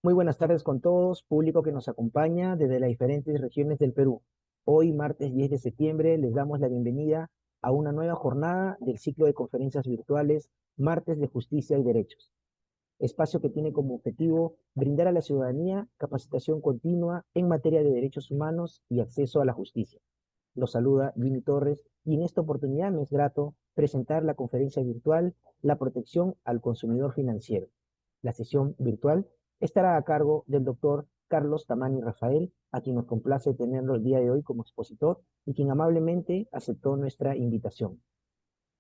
Muy buenas tardes con todos, público que nos acompaña desde las diferentes regiones del Perú. Hoy, martes 10 de septiembre, les damos la bienvenida a una nueva jornada del ciclo de conferencias virtuales Martes de Justicia y Derechos, espacio que tiene como objetivo brindar a la ciudadanía capacitación continua en materia de derechos humanos y acceso a la justicia. Los saluda Jimmy Torres y en esta oportunidad me es grato presentar la conferencia virtual La protección al consumidor financiero. La sesión virtual estará a cargo del doctor Carlos Tamani Rafael, a quien nos complace tenerlo el día de hoy como expositor y quien amablemente aceptó nuestra invitación.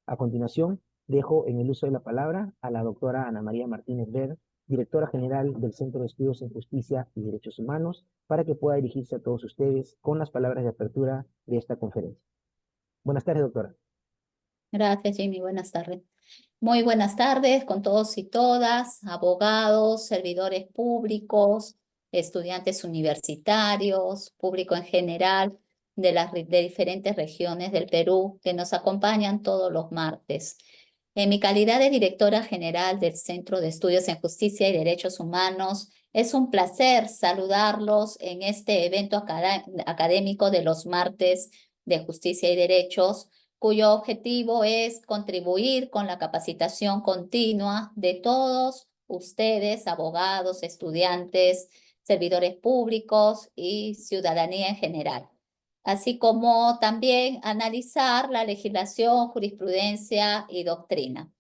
A continuación, dejo en el uso de la palabra a la doctora Ana María Martínez Ver, directora general del Centro de Estudios en Justicia y Derechos Humanos, para que pueda dirigirse a todos ustedes con las palabras de apertura de esta conferencia. Buenas tardes, doctora. Gracias, Jimmy. Buenas tardes. Muy buenas tardes con todos y todas, abogados, servidores públicos, estudiantes universitarios, público en general de diferentes regiones del Perú que nos acompañan todos los martes. En mi calidad de directora general del Centro de Estudios en Justicia y Derechos Humanos, es un placer saludarlos en este evento académico de los martes de Justicia y Derechos, cuyo objetivo es contribuir con la capacitación continua de todos ustedes, abogados, estudiantes, servidores públicos y ciudadanía en general, así como también analizar la legislación, jurisprudencia y doctrina.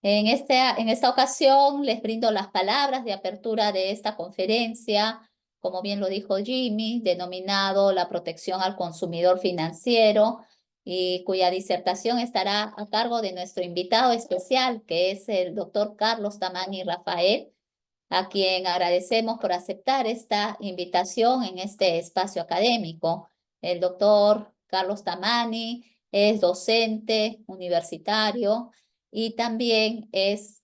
En esta ocasión les brindo las palabras de apertura de esta conferencia, como bien lo dijo Jimmy, denominado La protección al consumidor financiero, y cuya disertación estará a cargo de nuestro invitado especial, que es el doctor Carlos Tamani Rafael, a quien agradecemos por aceptar esta invitación en este espacio académico. El doctor Carlos Tamani es docente universitario y también es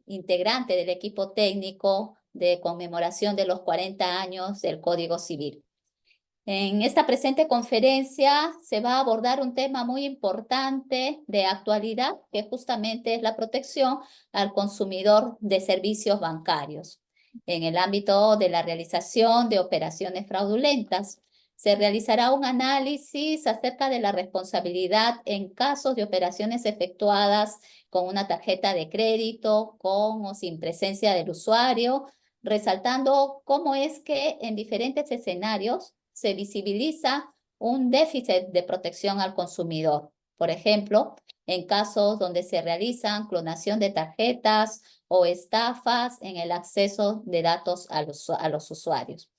integrante del equipo técnico de conmemoración de los 40 años del Código Civil. En esta presente conferencia se va a abordar un tema muy importante de actualidad, que justamente es la protección al consumidor de servicios bancarios. En el ámbito de la realización de operaciones fraudulentas, se realizará un análisis acerca de la responsabilidad en casos de operaciones efectuadas con una tarjeta de crédito, con o sin presencia del usuario, resaltando cómo es que en diferentes escenarios se visibiliza un déficit de protección al consumidor. Por ejemplo, en casos donde se realizan clonación de tarjetas o estafas en el acceso de datos a los usuarios.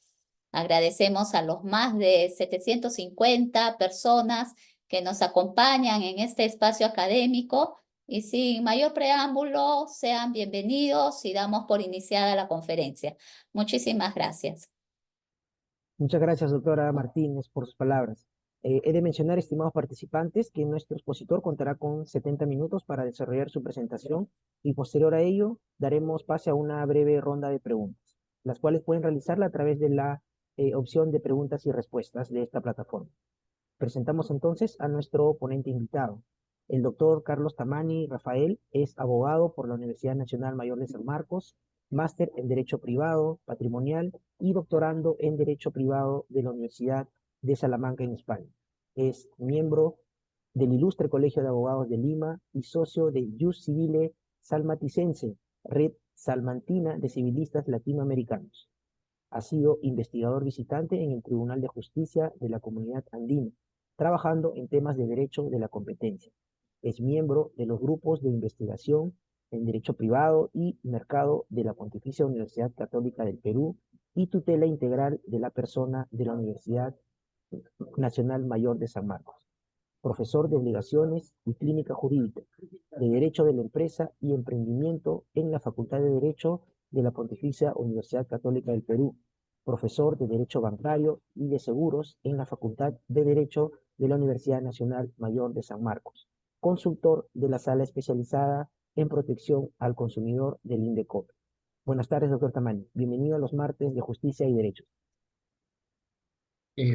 Agradecemos a los más de 750 personas que nos acompañan en este espacio académico y sin mayor preámbulo, sean bienvenidos y damos por iniciada la conferencia. Muchísimas gracias. Muchas gracias, doctora Martínez, por sus palabras. He de mencionar, estimados participantes, que nuestro expositor contará con 70 minutos para desarrollar su presentación y posterior a ello daremos pase a una breve ronda de preguntas, las cuales pueden realizarla a través de la opción de preguntas y respuestas de esta plataforma. Presentamos entonces a nuestro ponente invitado. El doctor Carlos Tamani Rafael es abogado por la Universidad Nacional Mayor de San Marcos, máster en Derecho Privado, Patrimonial y doctorando en Derecho Privado de la Universidad de Salamanca en España. Es miembro del Ilustre Colegio de Abogados de Lima y socio de Jus Civile Salmaticense, Red Salmantina de Civilistas Latinoamericanos. Ha sido investigador visitante en el Tribunal de Justicia de la Comunidad Andina, trabajando en temas de derecho de la competencia. Es miembro de los grupos de investigación en Derecho Privado y Mercado de la Pontificia Universidad Católica del Perú y tutela integral de la persona de la Universidad Nacional Mayor de San Marcos. Profesor de Obligaciones y Clínica Jurídica, de Derecho de la Empresa y Emprendimiento en la Facultad de Derecho de la Pontificia Universidad Católica del Perú, profesor de Derecho Bancario y de Seguros en la Facultad de Derecho de la Universidad Nacional Mayor de San Marcos, consultor de la Sala Especializada en Protección al Consumidor del INDECOP. Buenas tardes, doctor Tamani. Bienvenido a los martes de Justicia y Derechos.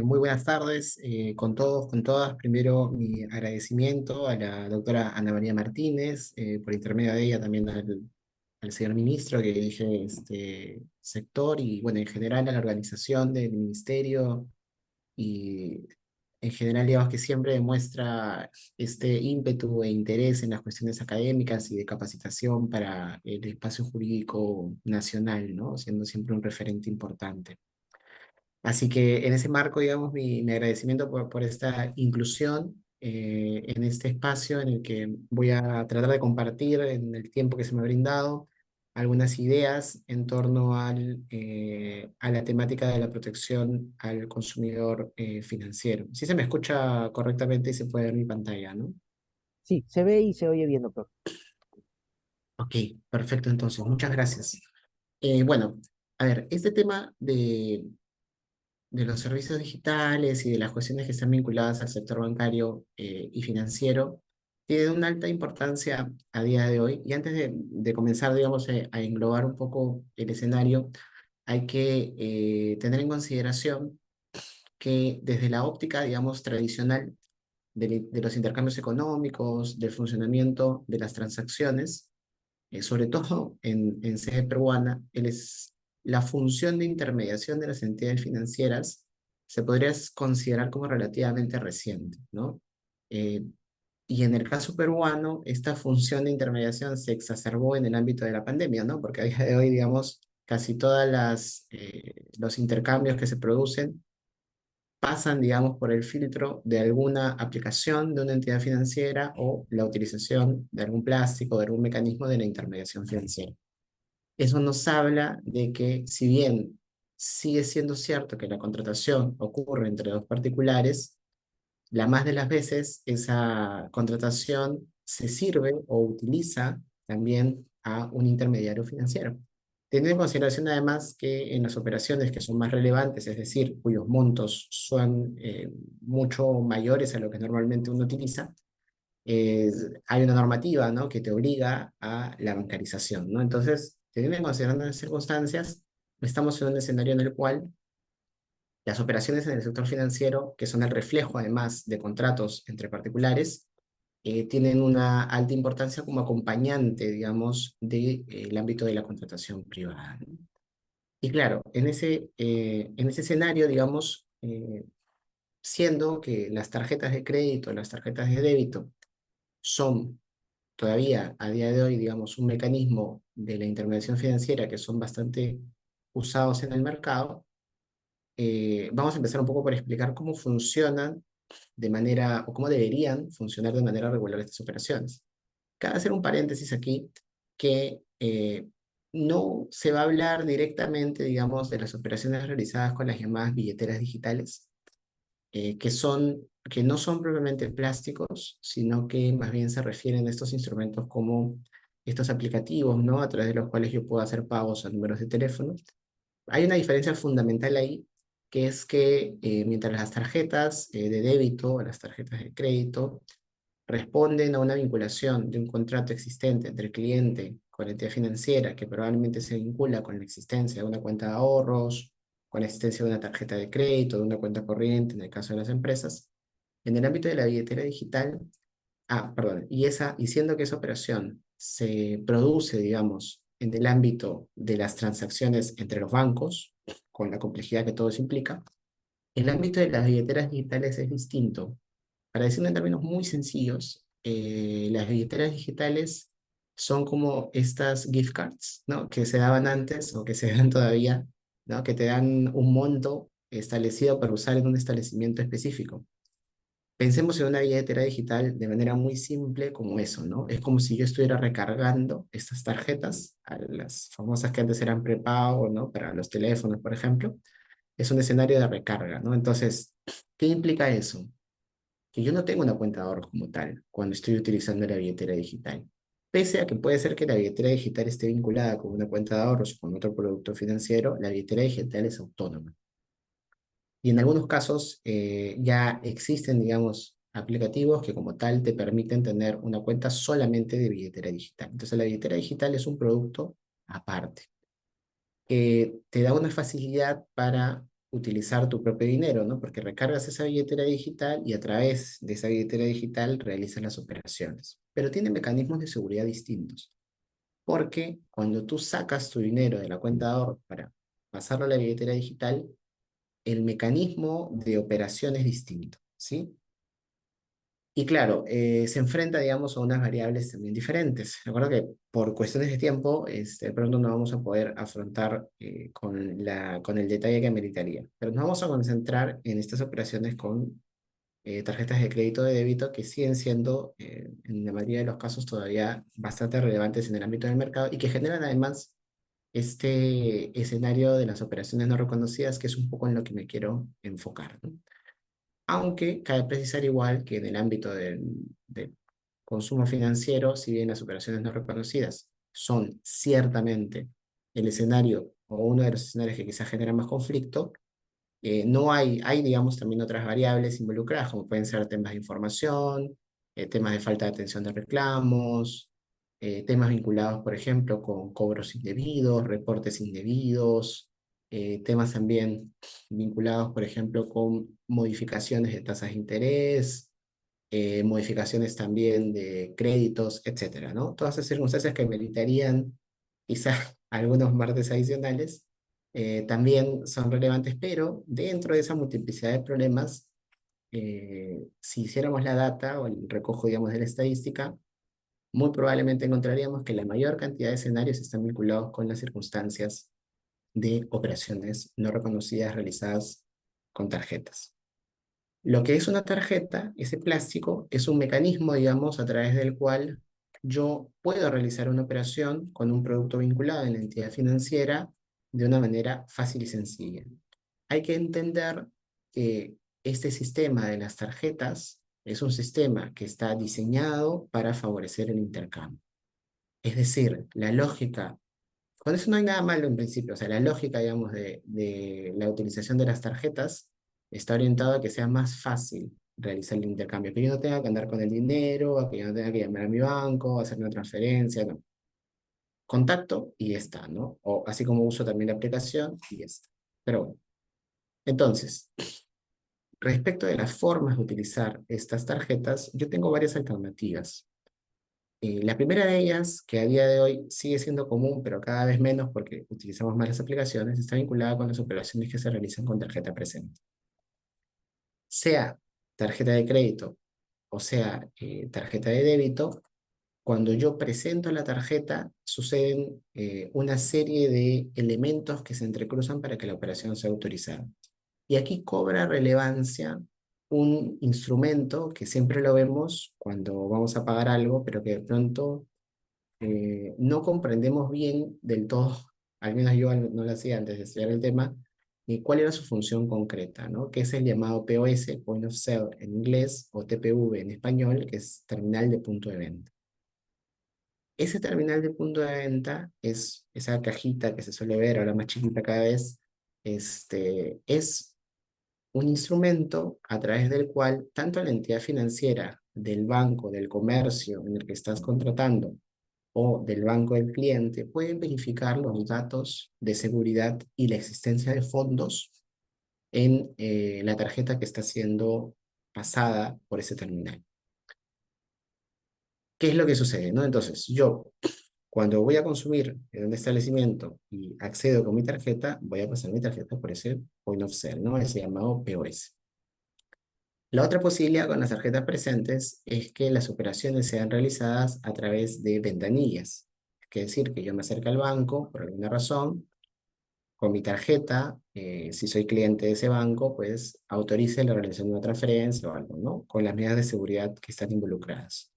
Muy buenas tardes con todos, con todas. Primero, mi agradecimiento a la doctora Ana María Martínez, por intermedio de ella también al señor ministro que dirige este sector y, bueno, en general a la organización del ministerio y en general, digamos que siempre demuestra este ímpetu e interés en las cuestiones académicas y de capacitación para el espacio jurídico nacional, ¿no? Siendo siempre un referente importante. Así que en ese marco, digamos, mi agradecimiento por esta inclusión en este espacio en el que voy a tratar de compartir en el tiempo que se me ha brindado algunas ideas en torno a la temática de la protección al consumidor financiero. Si se me escucha correctamente y se puede ver mi pantalla, ¿no? Sí, se ve y se oye bien, doctor. Ok, perfecto, entonces, muchas gracias. Bueno, a ver, este tema de los servicios digitales y de las cuestiones que están vinculadas al sector bancario y financiero tiene una alta importancia a día de hoy. Y antes de comenzar, digamos, a englobar un poco el escenario, hay que tener en consideración que desde la óptica, digamos, tradicional de los intercambios económicos, del funcionamiento de las transacciones, sobre todo en sede peruana, la función de intermediación de las entidades financieras se podría considerar como relativamente reciente, ¿no? Eh, y en el caso peruano, esta función de intermediación se exacerbó en el ámbito de la pandemia, ¿no? Porque a día de hoy, digamos, casi todas los intercambios que se producen pasan, digamos, por el filtro de alguna aplicación de una entidad financiera o la utilización de algún plástico, de algún mecanismo de la intermediación financiera. Eso nos habla de que si bien sigue siendo cierto que la contratación ocurre entre dos particulares, la más de las veces esa contratación se sirve o utiliza también a un intermediario financiero. Teniendo en consideración además que en las operaciones que son más relevantes, es decir, cuyos montos son mucho mayores a lo que normalmente uno utiliza, hay una normativa, ¿no?, que te obliga a la bancarización, ¿no? Entonces, teniendo en consideración las circunstancias, estamos en un escenario en el cual las operaciones en el sector financiero, que son el reflejo además de contratos entre particulares, tienen una alta importancia como acompañante, digamos, del ámbito de la contratación privada, ¿no? Y claro, en ese escenario, digamos, siendo que las tarjetas de crédito, las tarjetas de débito, son todavía a día de hoy, digamos, un mecanismo de la intermediación financiera que son bastante usados en el mercado, vamos a empezar un poco por explicar cómo funcionan de manera, o cómo deberían funcionar de manera regular estas operaciones. Cabe hacer un paréntesis aquí que no se va a hablar directamente, digamos, de las operaciones realizadas con las llamadas billeteras digitales, que no son propiamente plásticos, sino que más bien se refieren a estos instrumentos como estos aplicativos, ¿no? A través de los cuales yo puedo hacer pagos a números de teléfono. Hay una diferencia fundamental ahí, que es que mientras las tarjetas de débito, las tarjetas de crédito, responden a una vinculación de un contrato existente entre el cliente con la entidad financiera, que probablemente se vincula con la existencia de una cuenta de ahorros, con la existencia de una tarjeta de crédito, de una cuenta corriente, en el caso de las empresas. En el ámbito de la billetera digital, perdón, y siendo que esa operación se produce, digamos, en el ámbito de las transacciones entre los bancos, con la complejidad que todo eso implica, el ámbito de las billeteras digitales es distinto. Para decirlo en términos muy sencillos, las billeteras digitales son como estas gift cards, ¿no?, que se daban antes o que se dan todavía, ¿no?, que te dan un monto establecido para usar en un establecimiento específico. Pensemos en una billetera digital de manera muy simple como eso, ¿no? Es como si yo estuviera recargando estas tarjetas, a las famosas que antes eran prepago, ¿no?, para los teléfonos, por ejemplo. Es un escenario de recarga, ¿no? Entonces, ¿qué implica eso? Que yo no tengo una cuenta de ahorros como tal cuando estoy utilizando la billetera digital. Pese a que puede ser que la billetera digital esté vinculada con una cuenta de ahorros o con otro producto financiero, la billetera digital es autónoma. Y en algunos casos ya existen, digamos, aplicativos que como tal te permiten tener una cuenta solamente de billetera digital. Entonces la billetera digital es un producto aparte que te da una facilidad para utilizar tu propio dinero, ¿no? Porque recargas esa billetera digital y a través de esa billetera digital realizas las operaciones. Pero tiene mecanismos de seguridad distintos. porque cuando tú sacas tu dinero de la cuenta de ahorro para pasarlo a la billetera digital, el mecanismo de operación es distinto, ¿sí? Y claro, se enfrenta, digamos, a unas variables también diferentes. Recuerdo que por cuestiones de tiempo, de pronto no vamos a poder afrontar con el detalle que ameritaría. Pero nos vamos a concentrar en estas operaciones con tarjetas de crédito de débito que siguen siendo, en la mayoría de los casos, todavía bastante relevantes en el ámbito del mercado y que generan además este escenario de las operaciones no reconocidas, que es un poco en lo que me quiero enfocar, ¿no? Aunque cabe precisar igual que en el ámbito del consumo financiero, si bien las operaciones no reconocidas son ciertamente el escenario o uno de los escenarios que quizás genera más conflicto, no hay, digamos, también otras variables involucradas, como pueden ser temas de información, temas de falta de atención de reclamos, temas vinculados, por ejemplo, con cobros indebidos, reportes indebidos, temas también vinculados, por ejemplo, con modificaciones de tasas de interés, modificaciones también de créditos, etcétera, ¿no? Todas esas circunstancias que meritarían quizás algunos martes adicionales, también son relevantes, pero dentro de esa multiplicidad de problemas, si hiciéramos la data o el recojo, digamos, de la estadística, muy probablemente encontraríamos que la mayor cantidad de escenarios están vinculados con las circunstancias de operaciones no reconocidas realizadas con tarjetas. Lo que es una tarjeta, ese plástico, es un mecanismo, digamos, a través del cual yo puedo realizar una operación con un producto vinculado en la entidad financiera de una manera fácil y sencilla. Hay que entender que este sistema de las tarjetas es un sistema que está diseñado para favorecer el intercambio. Es decir, la lógica, con eso no hay nada malo en principio, o sea, la lógica, digamos, de la utilización de las tarjetas está orientada a que sea más fácil realizar el intercambio, que yo no tenga que andar con el dinero, a que yo no tenga que llamar a mi banco, hacer una transferencia, no. Contacto y ya está, ¿no? O así como uso también la aplicación y ya está. Pero bueno, entonces, respecto de las formas de utilizar estas tarjetas, yo tengo varias alternativas. La primera de ellas, que a día de hoy sigue siendo común, pero cada vez menos porque utilizamos más las aplicaciones, está vinculada con las operaciones que se realizan con tarjeta presente. Sea tarjeta de crédito o sea tarjeta de débito, cuando yo presento la tarjeta, suceden una serie de elementos que se entrecruzan para que la operación sea autorizada. Y aquí cobra relevancia un instrumento que siempre lo vemos cuando vamos a pagar algo, pero que de pronto no comprendemos bien del todo, al menos yo no lo hacía antes de estudiar el tema, cuál era su función concreta, ¿no? Que es el llamado POS, Point of Sale en inglés, o TPV en español, que es terminal de punto de venta. Ese terminal de punto de venta es esa cajita que se suele ver, ahora más chiquita cada vez, es un instrumento a través del cual tanto la entidad financiera del banco, del comercio en el que estás contratando, o del banco del cliente pueden verificar los datos de seguridad y la existencia de fondos en la tarjeta que está siendo pasada por ese terminal. ¿Qué es lo que sucede, no? Entonces, yo, cuando voy a consumir en un establecimiento y accedo con mi tarjeta, voy a pasar mi tarjeta por ese point of sale, ¿no? Ese llamado POS. La otra posibilidad con las tarjetas presentes es que las operaciones sean realizadas a través de ventanillas. Es decir, que yo me acerque al banco por alguna razón, con mi tarjeta, si soy cliente de ese banco, pues autorice la realización de una transferencia o algo, ¿no? Con las medidas de seguridad que están involucradas.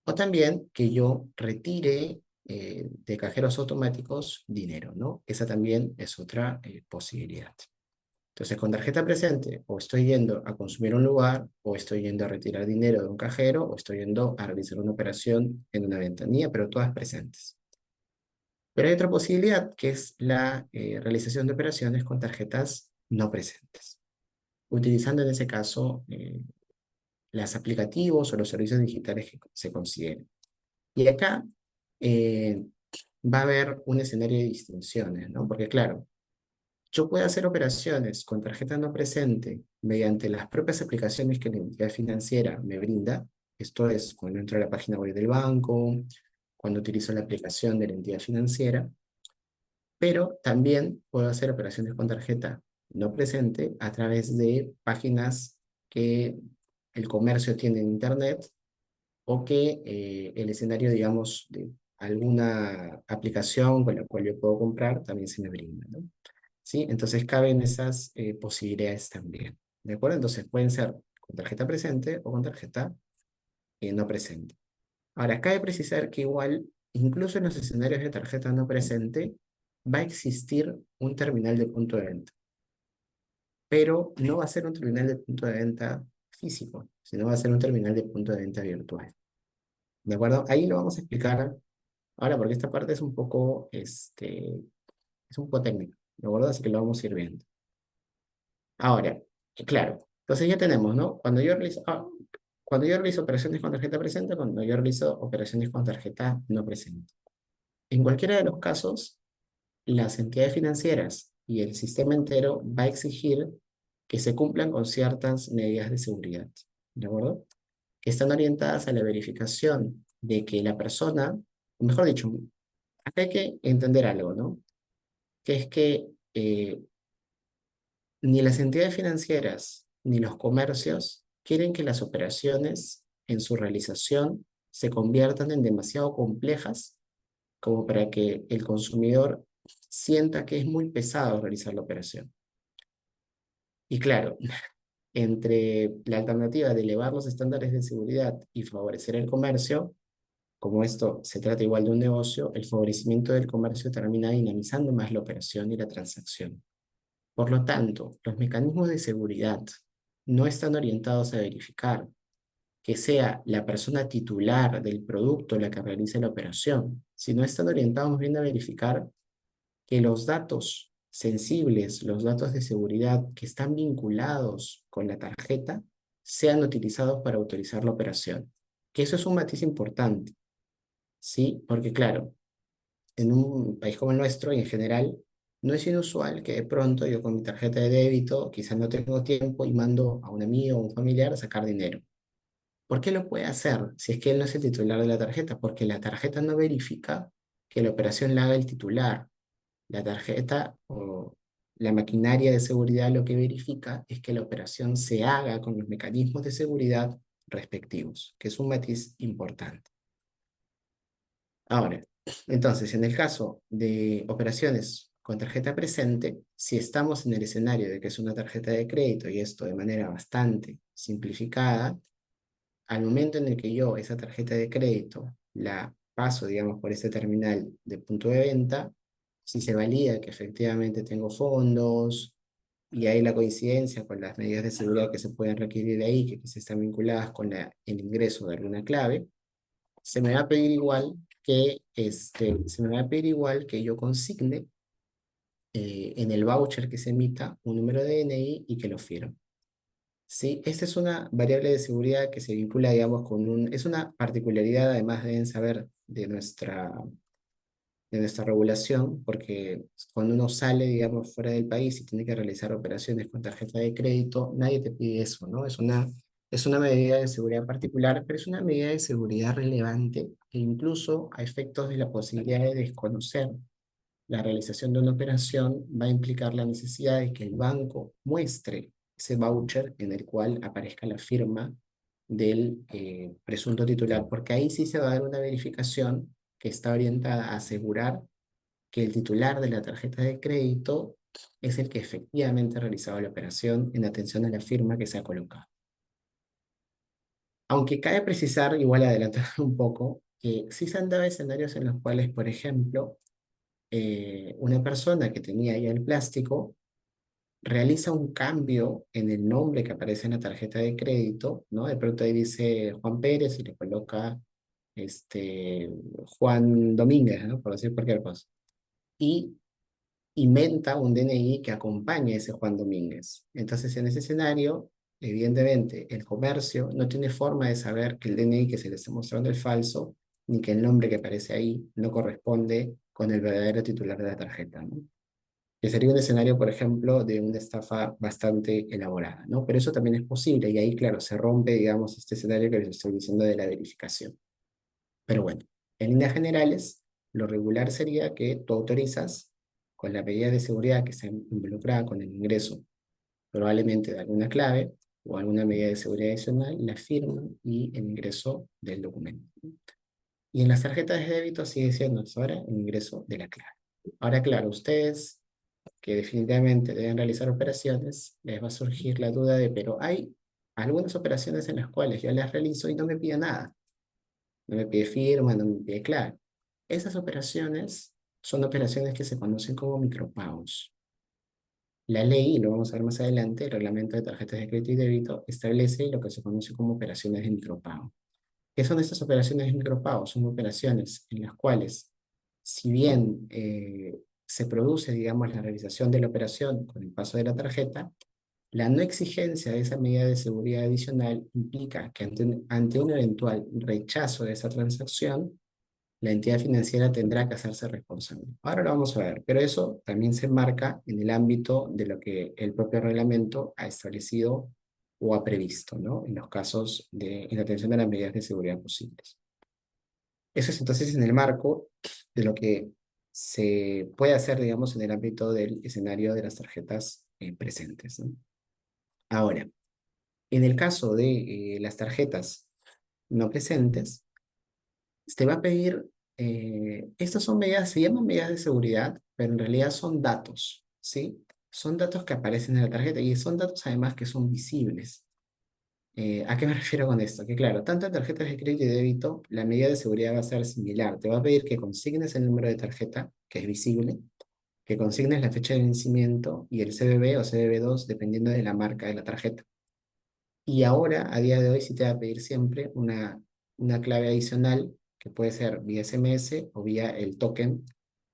O también que yo retire de cajeros automáticos dinero, ¿no? Esa también es otra posibilidad. Entonces, con tarjeta presente, o estoy yendo a consumir un lugar, o estoy yendo a retirar dinero de un cajero, o estoy yendo a realizar una operación en una ventanilla, pero todas presentes. Pero hay otra posibilidad, que es la realización de operaciones con tarjetas no presentes, utilizando en ese caso los aplicativos o los servicios digitales que se consideren. Y acá eh, va a haber un escenario de distinciones, ¿no? Porque claro, yo puedo hacer operaciones con tarjeta no presente mediante las propias aplicaciones que la entidad financiera me brinda. Esto es cuando entro a la página web del banco, cuando utilizo la aplicación de la entidad financiera, pero también puedo hacer operaciones con tarjeta no presente a través de páginas que el comercio tiene en Internet o que el escenario, digamos, de alguna aplicación con la cual yo puedo comprar también se me brinda, ¿no? ¿Sí? Entonces caben esas posibilidades también, ¿de acuerdo? Entonces pueden ser con tarjeta presente o con tarjeta no presente. Ahora, cabe precisar que igual, incluso en los escenarios de tarjeta no presente, va a existir un terminal de punto de venta, pero no va a ser un terminal de punto de venta físico, sino va a ser un terminal de punto de venta virtual. ¿De acuerdo? Ahí lo vamos a explicar ahora porque esta parte es un poco, es un poco técnica, ¿de acuerdo? Así que lo vamos a ir viendo. Ahora, claro, entonces ya tenemos, ¿no? Cuando yo realizo operaciones con tarjeta presente, cuando yo realizo operaciones con tarjeta no presente. En cualquiera de los casos, las entidades financieras y el sistema entero va a exigir que se cumplan con ciertas medidas de seguridad, ¿de acuerdo? Que están orientadas a la verificación de que la persona, o mejor dicho, acá hay que entender algo, ¿no? Que es que ni las entidades financieras ni los comercios quieren que las operaciones en su realización se conviertan en demasiado complejas como para que el consumidor sienta que es muy pesado realizar la operación. Y claro, entre la alternativa de elevar los estándares de seguridad y favorecer el comercio, como esto se trata igual de un negocio, el favorecimiento del comercio termina dinamizando más la operación y la transacción. Por lo tanto, los mecanismos de seguridad no están orientados a verificar que sea la persona titular del producto la que realice la operación, sino están orientados más bien a verificar que los datos sensibles, los datos de seguridad que están vinculados con la tarjeta, sean utilizados para autorizar la operación. Que eso es un matiz importante, ¿sí? Porque claro, en un país como el nuestro y en general, no es inusual que de pronto yo con mi tarjeta de débito, quizás no tengo tiempo y mando a un amigo o un familiar a sacar dinero. ¿Por qué lo puede hacer si es que él no es el titular de la tarjeta? Porque la tarjeta no verifica que la operación la haga el titular. La tarjeta o la maquinaria de seguridad lo que verifica es que la operación se haga con los mecanismos de seguridad respectivos, que es un matiz importante. Ahora, entonces, en el caso de operaciones con tarjeta presente, si estamos en el escenario de que es una tarjeta de crédito y esto de manera bastante simplificada, al momento en el que yo esa tarjeta de crédito la paso, digamos, por este terminal de punto de venta, si se valida que efectivamente tengo fondos y hay la coincidencia con las medidas de seguridad que se pueden requerir de ahí, que se están vinculadas con el ingreso de alguna clave, se me va a pedir igual se me va a pedir igual que yo consigne en el voucher que se emita un número de DNI y que lo firme. Sí, esta es una variable de seguridad que se vincula, digamos, es una particularidad, además deben saber de nuestra regulación, porque cuando uno sale, digamos, fuera del país y tiene que realizar operaciones con tarjeta de crédito, nadie te pide eso, ¿no? Es una medida de seguridad particular, pero es una medida de seguridad relevante que incluso a efectos de la posibilidad de desconocer la realización de una operación va a implicar la necesidad de que el banco muestre ese voucher en el cual aparezca la firma del presunto titular, porque ahí sí se va a dar una verificación que está orientada a asegurar que el titular de la tarjeta de crédito es el que efectivamente ha realizado la operación en atención a la firma que se ha colocado. Aunque cabe precisar, igual adelantar un poco, que sí se han dado escenarios en los cuales, por ejemplo, una persona que tenía ya el plástico realiza un cambio en el nombre que aparece en la tarjeta de crédito, ¿no? De pronto ahí dice Juan Pérez y le coloca Juan Domínguez, ¿no? Por decir cualquier cosa. Y inventa un DNI que acompañe a ese Juan Domínguez. Entonces, en ese escenario, evidentemente, el comercio no tiene forma de saber que el DNI que se le está mostrando es falso, ni que el nombre que aparece ahí no corresponde con el verdadero titular de la tarjeta, ¿no? Que sería un escenario, por ejemplo, de una estafa bastante elaborada, ¿no? Pero eso también es posible y ahí, claro, se rompe, digamos, este escenario que les estoy diciendo de la verificación. Pero bueno, En líneas generales, lo regular sería que tú autorizas con la medida de seguridad que está involucrada con el ingreso, probablemente de alguna clave o alguna medida de seguridad adicional, la firma y el ingreso del documento. Y en las tarjetas de débito sigue siendo hasta ahora el ingreso de la clave. Ahora, claro, ustedes que definitivamente deben realizar operaciones, les va a surgir la duda de, pero hay algunas operaciones en las cuales yo las realizo y no me pide nada. No me pide firma, no me pide clave. Esas operaciones son operaciones que se conocen como micropagos. La ley, y lo vamos a ver más adelante, el reglamento de tarjetas de crédito y débito, establece lo que se conoce como operaciones de micropago. ¿Qué son estas operaciones de micropago? Son operaciones en las cuales, si bien se produce, digamos, la realización de la operación con el paso de la tarjeta, la no exigencia de esa medida de seguridad adicional implica que ante un eventual rechazo de esa transacción, la entidad financiera tendrá que hacerse responsable. Ahora lo vamos a ver, pero eso también se enmarca en el ámbito de lo que el propio reglamento ha establecido o ha previsto, ¿no? En los casos de en atención a las medidas de seguridad posibles. Eso es entonces en el marco de lo que se puede hacer, digamos, en el ámbito del escenario de las tarjetas presentes, ¿no? Ahora, en el caso de las tarjetas no presentes, te va a pedir, estas son medidas, se llaman medidas de seguridad, pero en realidad son datos, ¿sí? Son datos que aparecen en la tarjeta y son datos además que son visibles. ¿A qué me refiero con esto? Que claro, tanto en tarjetas de crédito y débito, la medida de seguridad va a ser similar. Te va a pedir que consignes el número de tarjeta, que es visible, que consignes la fecha de vencimiento y el CBV o CBV2, dependiendo de la marca de la tarjeta. Y ahora, a día de hoy, sí te va a pedir siempre una clave adicional, que puede ser vía SMS o vía el token,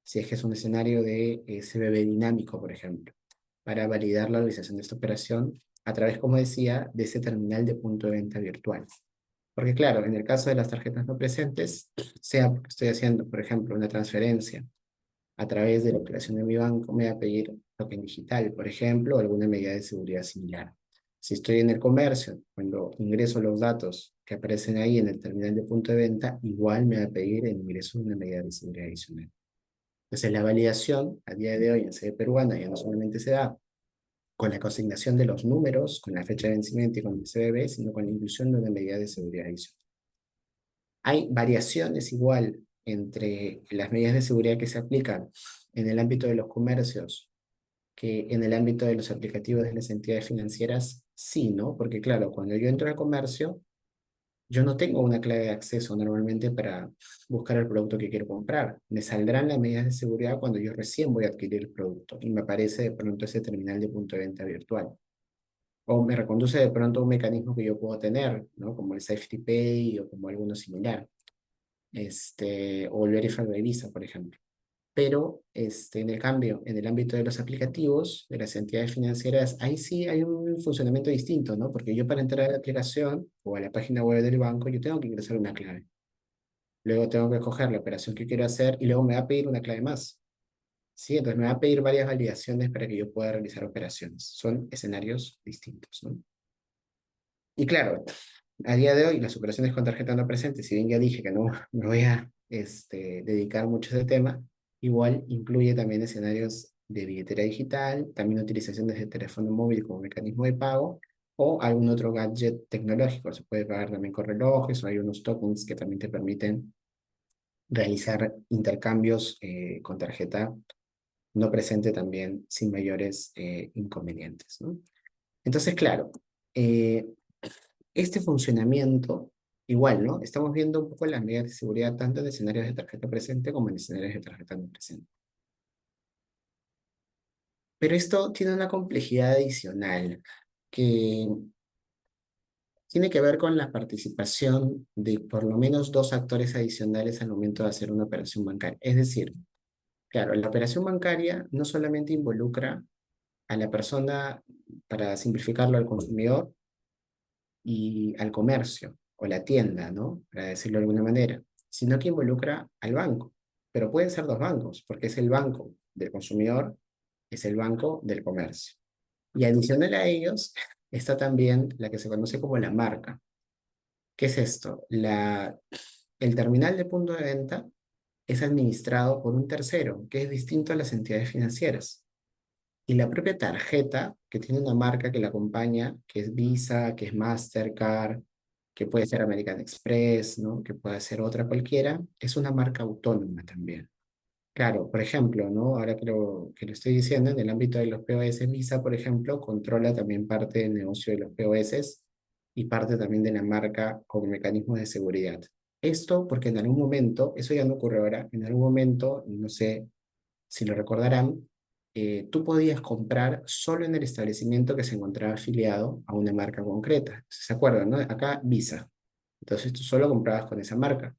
si es que es un escenario de CBV dinámico, por ejemplo, para validar la realización de esta operación a través, como decía, de ese terminal de punto de venta virtual. Porque claro, en el caso de las tarjetas no presentes, sea porque estoy haciendo, por ejemplo, una transferencia a través de la operación de mi banco, me va a pedir token digital, por ejemplo, o alguna medida de seguridad similar. Si estoy en el comercio, cuando ingreso los datos que aparecen ahí en el terminal de punto de venta, igual me va a pedir el ingreso de una medida de seguridad adicional. Entonces, la validación a día de hoy en sede peruana ya no solamente se da con la consignación de los números, con la fecha de vencimiento y con el CBV, sino con la inclusión de una medida de seguridad adicional. Hay variaciones igual entre las medidas de seguridad que se aplican en el ámbito de los comercios que en el ámbito de los aplicativos de las entidades financieras, sí, ¿no? Porque claro, cuando yo entro al comercio, yo no tengo una clave de acceso normalmente para buscar el producto que quiero comprar. Me saldrán las medidas de seguridad cuando yo recién voy a adquirir el producto y me aparece de pronto ese terminal de punto de venta virtual. O me reconduce de pronto a un mecanismo que yo puedo tener, ¿no? Como el Safety Pay o como alguno similar. O el Verify by Visa, por ejemplo. Pero en el cambio, en el ámbito de los aplicativos, de las entidades financieras, ahí sí hay un funcionamiento distinto, ¿no? Porque yo para entrar a la aplicación o a la página web del banco, yo tengo que ingresar una clave. Luego tengo que escoger la operación que quiero hacer y luego me va a pedir una clave más. ¿Sí? Entonces me va a pedir varias validaciones para que yo pueda realizar operaciones. Son escenarios distintos, ¿no? Y claro, a día de hoy las operaciones con tarjeta no presente, si bien ya dije que no me voy a dedicar mucho a ese tema, igual incluye también escenarios de billetera digital, también utilizaciones de teléfono móvil como mecanismo de pago o algún otro gadget tecnológico. Se puede pagar también con relojes o hay unos tokens que también te permiten realizar intercambios con tarjeta no presente también sin mayores inconvenientes, ¿no? Entonces, claro, eh, este funcionamiento, igual, ¿no? Estamos viendo un poco las medidas de seguridad tanto en escenarios de tarjeta presente como en escenarios de tarjeta no presente. Pero esto tiene una complejidad adicional que tiene que ver con la participación de por lo menos dos actores adicionales al momento de hacer una operación bancaria. Es decir, claro, la operación bancaria no solamente involucra a la persona, para simplificarlo, al consumidor, y al comercio o la tienda, ¿no? Para decirlo de alguna manera, sino que involucra al banco. Pero pueden ser dos bancos, porque es el banco del consumidor, es el banco del comercio. Y adicional a ellos está también la que se conoce como la marca. ¿Qué es esto? el terminal de punto de venta es administrado por un tercero, que es distinto a las entidades financieras. Y la propia tarjeta, que tiene una marca que la acompaña, que es Visa, que es Mastercard, que puede ser American Express, ¿no? Que puede ser otra cualquiera, es una marca autónoma también. Claro, por ejemplo, ¿no? Ahora que lo estoy diciendo, en el ámbito de los POS, Visa, por ejemplo, controla también parte del negocio de los POS y parte también de la marca con mecanismos de seguridad. Esto porque en algún momento, eso ya no ocurre ahora, en algún momento, no sé si lo recordarán, tú podías comprar solo en el establecimiento que se encontraba afiliado a una marca concreta. ¿Se acuerdan, no? Acá Visa. Entonces tú solo comprabas con esa marca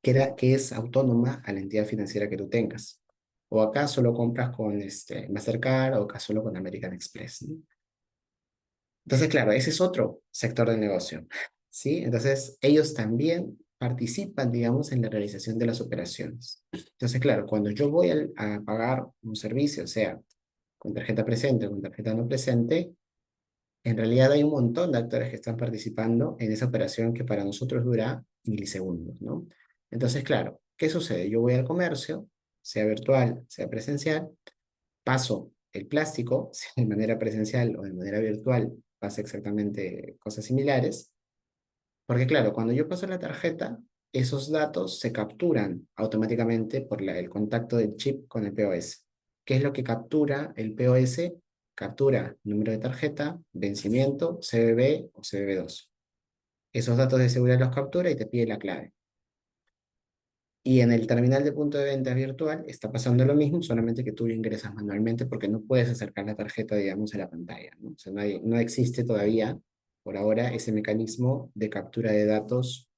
que es autónoma a la entidad financiera que tú tengas. O acá solo compras con Mastercard o acá solo con American Express, ¿no? Entonces, claro, ese es otro sector del negocio, ¿sí? Entonces, ellos también participan, digamos, en la realización de las operaciones. Entonces, claro, cuando yo voy a pagar un servicio, o sea, con tarjeta presente o con tarjeta no presente, en realidad hay un montón de actores que están participando en esa operación que para nosotros dura milisegundos, ¿no? Entonces, claro, ¿qué sucede? Yo voy al comercio, sea virtual, sea presencial, paso el plástico, sea de manera presencial o de manera virtual, pasa exactamente cosas similares, porque claro, cuando yo paso la tarjeta, esos datos se capturan automáticamente por el contacto del chip con el POS. ¿Qué es lo que captura el POS? Captura número de tarjeta, vencimiento, CBV o CBV2. Esos datos de seguridad los captura y te pide la clave. Y en el terminal de punto de venta virtual está pasando lo mismo, solamente que tú lo ingresas manualmente porque no puedes acercar la tarjeta, digamos, a la pantalla, ¿no? O sea, no existe todavía, por ahora, ese mecanismo de captura de datos,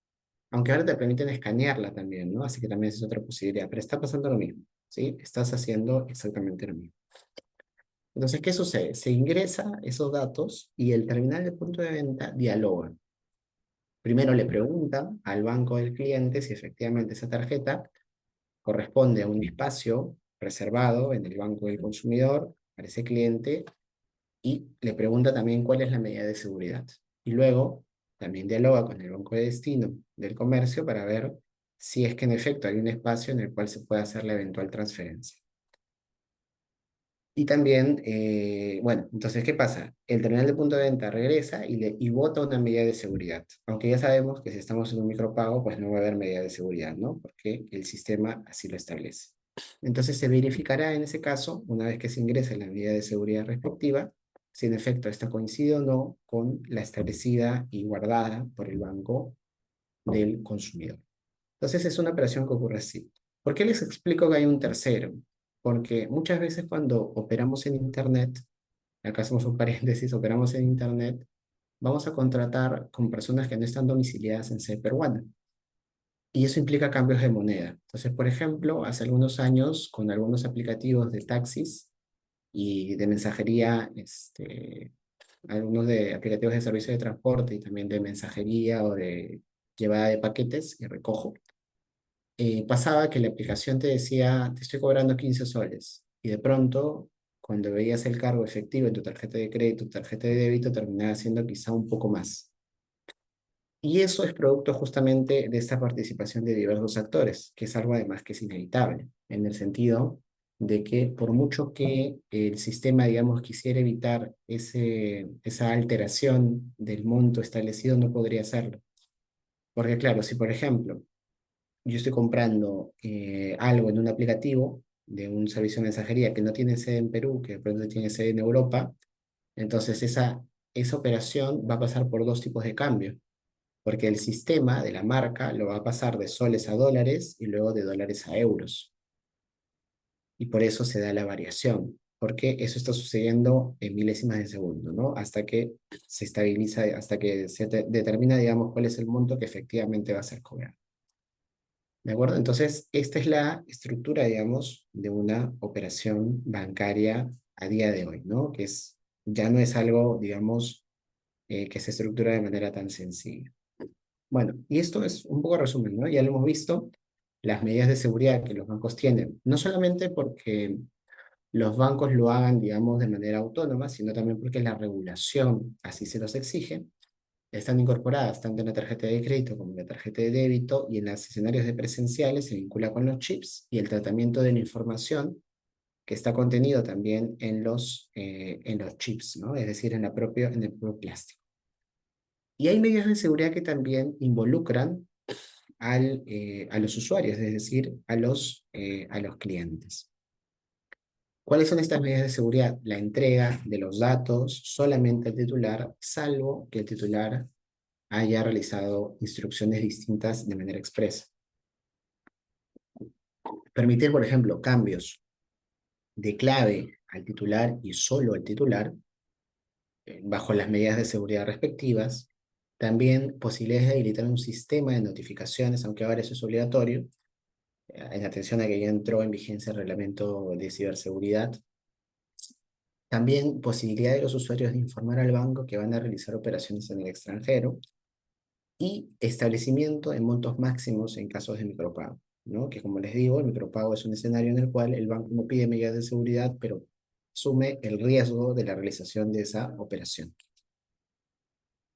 aunque ahora te permiten escanearla también, ¿no? Así que también es otra posibilidad, pero está pasando lo mismo, ¿sí? Estás haciendo exactamente lo mismo. Entonces, ¿qué sucede? Se ingresa esos datos y el terminal de punto de venta dialoga. Primero le pregunta al banco del cliente si efectivamente esa tarjeta corresponde a un espacio reservado en el banco del consumidor para ese cliente y le pregunta también cuál es la medida de seguridad. Y luego también dialoga con el banco de destino del comercio para ver si es que en efecto hay un espacio en el cual se puede hacer la eventual transferencia. Y también, bueno, entonces, ¿qué pasa? El terminal de punto de venta regresa y vota una medida de seguridad. Aunque ya sabemos que si estamos en un micropago, pues no va a haber medida de seguridad, ¿no? Porque el sistema así lo establece. Entonces se verificará en ese caso, una vez que se ingrese la medida de seguridad respectiva, si en efecto esta coincide o no con la establecida y guardada por el banco del consumidor. Entonces es una operación que ocurre así. ¿Por qué les explico que hay un tercero? Porque muchas veces cuando operamos en Internet, acá hacemos un paréntesis, operamos en Internet, vamos a contratar con personas que no están domiciliadas en sede peruana. Y eso implica cambios de moneda. Entonces, por ejemplo, hace algunos años, con algunos aplicativos de taxis y de mensajería, algunos de aplicativos de servicio de transporte y también de mensajería o de llevada de paquetes y recojo, pasaba que la aplicación te decía, te estoy cobrando 15 soles. Y de pronto, cuando veías el cargo efectivo en tu tarjeta de crédito, tu tarjeta de débito, terminaba siendo quizá un poco más. Y eso es producto justamente de esta participación de diversos actores, que es algo además que es inevitable, en el sentido de que por mucho que el sistema, digamos, quisiera evitar esa alteración del monto establecido, no podría hacerlo. Porque claro, si por ejemplo yo estoy comprando algo en un aplicativo de un servicio de mensajería que no tiene sede en Perú, que de pronto tiene sede en Europa, entonces esa operación va a pasar por dos tipos de cambio, porque el sistema de la marca lo va a pasar de soles a dólares y luego de dólares a euros. Y por eso se da la variación, porque eso está sucediendo en milésimas de segundo, ¿no? Hasta que se estabiliza, hasta que se determina, digamos, cuál es el monto que efectivamente va a ser cobrado. ¿De acuerdo? Entonces, esta es la estructura, digamos, de una operación bancaria a día de hoy, ¿no? Ya no es algo, digamos, que se estructura de manera tan sencilla. Bueno, y esto es un poco resumen, ¿no? Ya lo hemos visto, las medidas de seguridad que los bancos tienen, no solamente porque los bancos lo hagan, digamos, de manera autónoma, sino también porque la regulación así se los exige. están incorporadas tanto en la tarjeta de crédito como en la tarjeta de débito, y en los escenarios de presenciales se vincula con los chips y el tratamiento de la información que está contenido también en los chips, ¿no? Es decir, en el propio plástico. Y hay medidas de seguridad que también involucran a los usuarios, es decir, a los clientes. ¿Cuáles son estas medidas de seguridad? La entrega de los datos solamente al titular, salvo que el titular haya realizado instrucciones distintas de manera expresa. Permitir, por ejemplo, cambios de clave al titular y solo al titular, bajo las medidas de seguridad respectivas. También posibilidades de habilitar un sistema de notificaciones, aunque ahora eso es obligatorio, en atención a que ya entró en vigencia el reglamento de ciberseguridad. También posibilidad de los usuarios de informar al banco que van a realizar operaciones en el extranjero, y establecimiento de montos máximos en casos de micropago, ¿no? Que, como les digo, el micropago es un escenario en el cual el banco no pide medidas de seguridad, pero asume el riesgo de la realización de esa operación.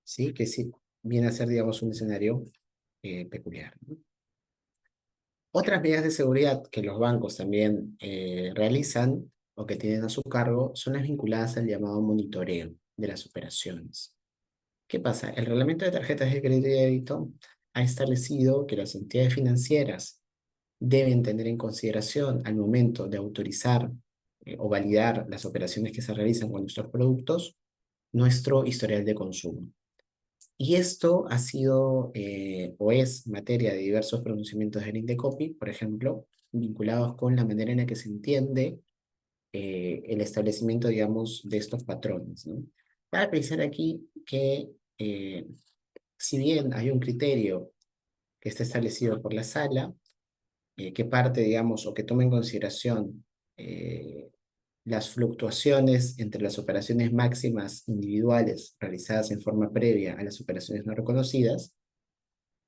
¿Sí? Que sí viene a ser, digamos, un escenario peculiar, ¿no? Otras medidas de seguridad que los bancos también realizan o que tienen a su cargo son las vinculadas al llamado monitoreo de las operaciones. ¿Qué pasa? El reglamento de tarjetas de crédito y débito ha establecido que las entidades financieras deben tener en consideración al momento de autorizar o validar las operaciones que se realizan con nuestros productos, nuestro historial de consumo. Y esto ha sido o es materia de diversos pronunciamientos del INDECOPI, por ejemplo, vinculados con la manera en la que se entiende el establecimiento, digamos, de estos patrones, ¿no? Para pensar aquí que si bien hay un criterio que está establecido por la sala, que parte, digamos, o que toma en consideración las fluctuaciones entre las operaciones máximas individuales realizadas en forma previa a las operaciones no reconocidas,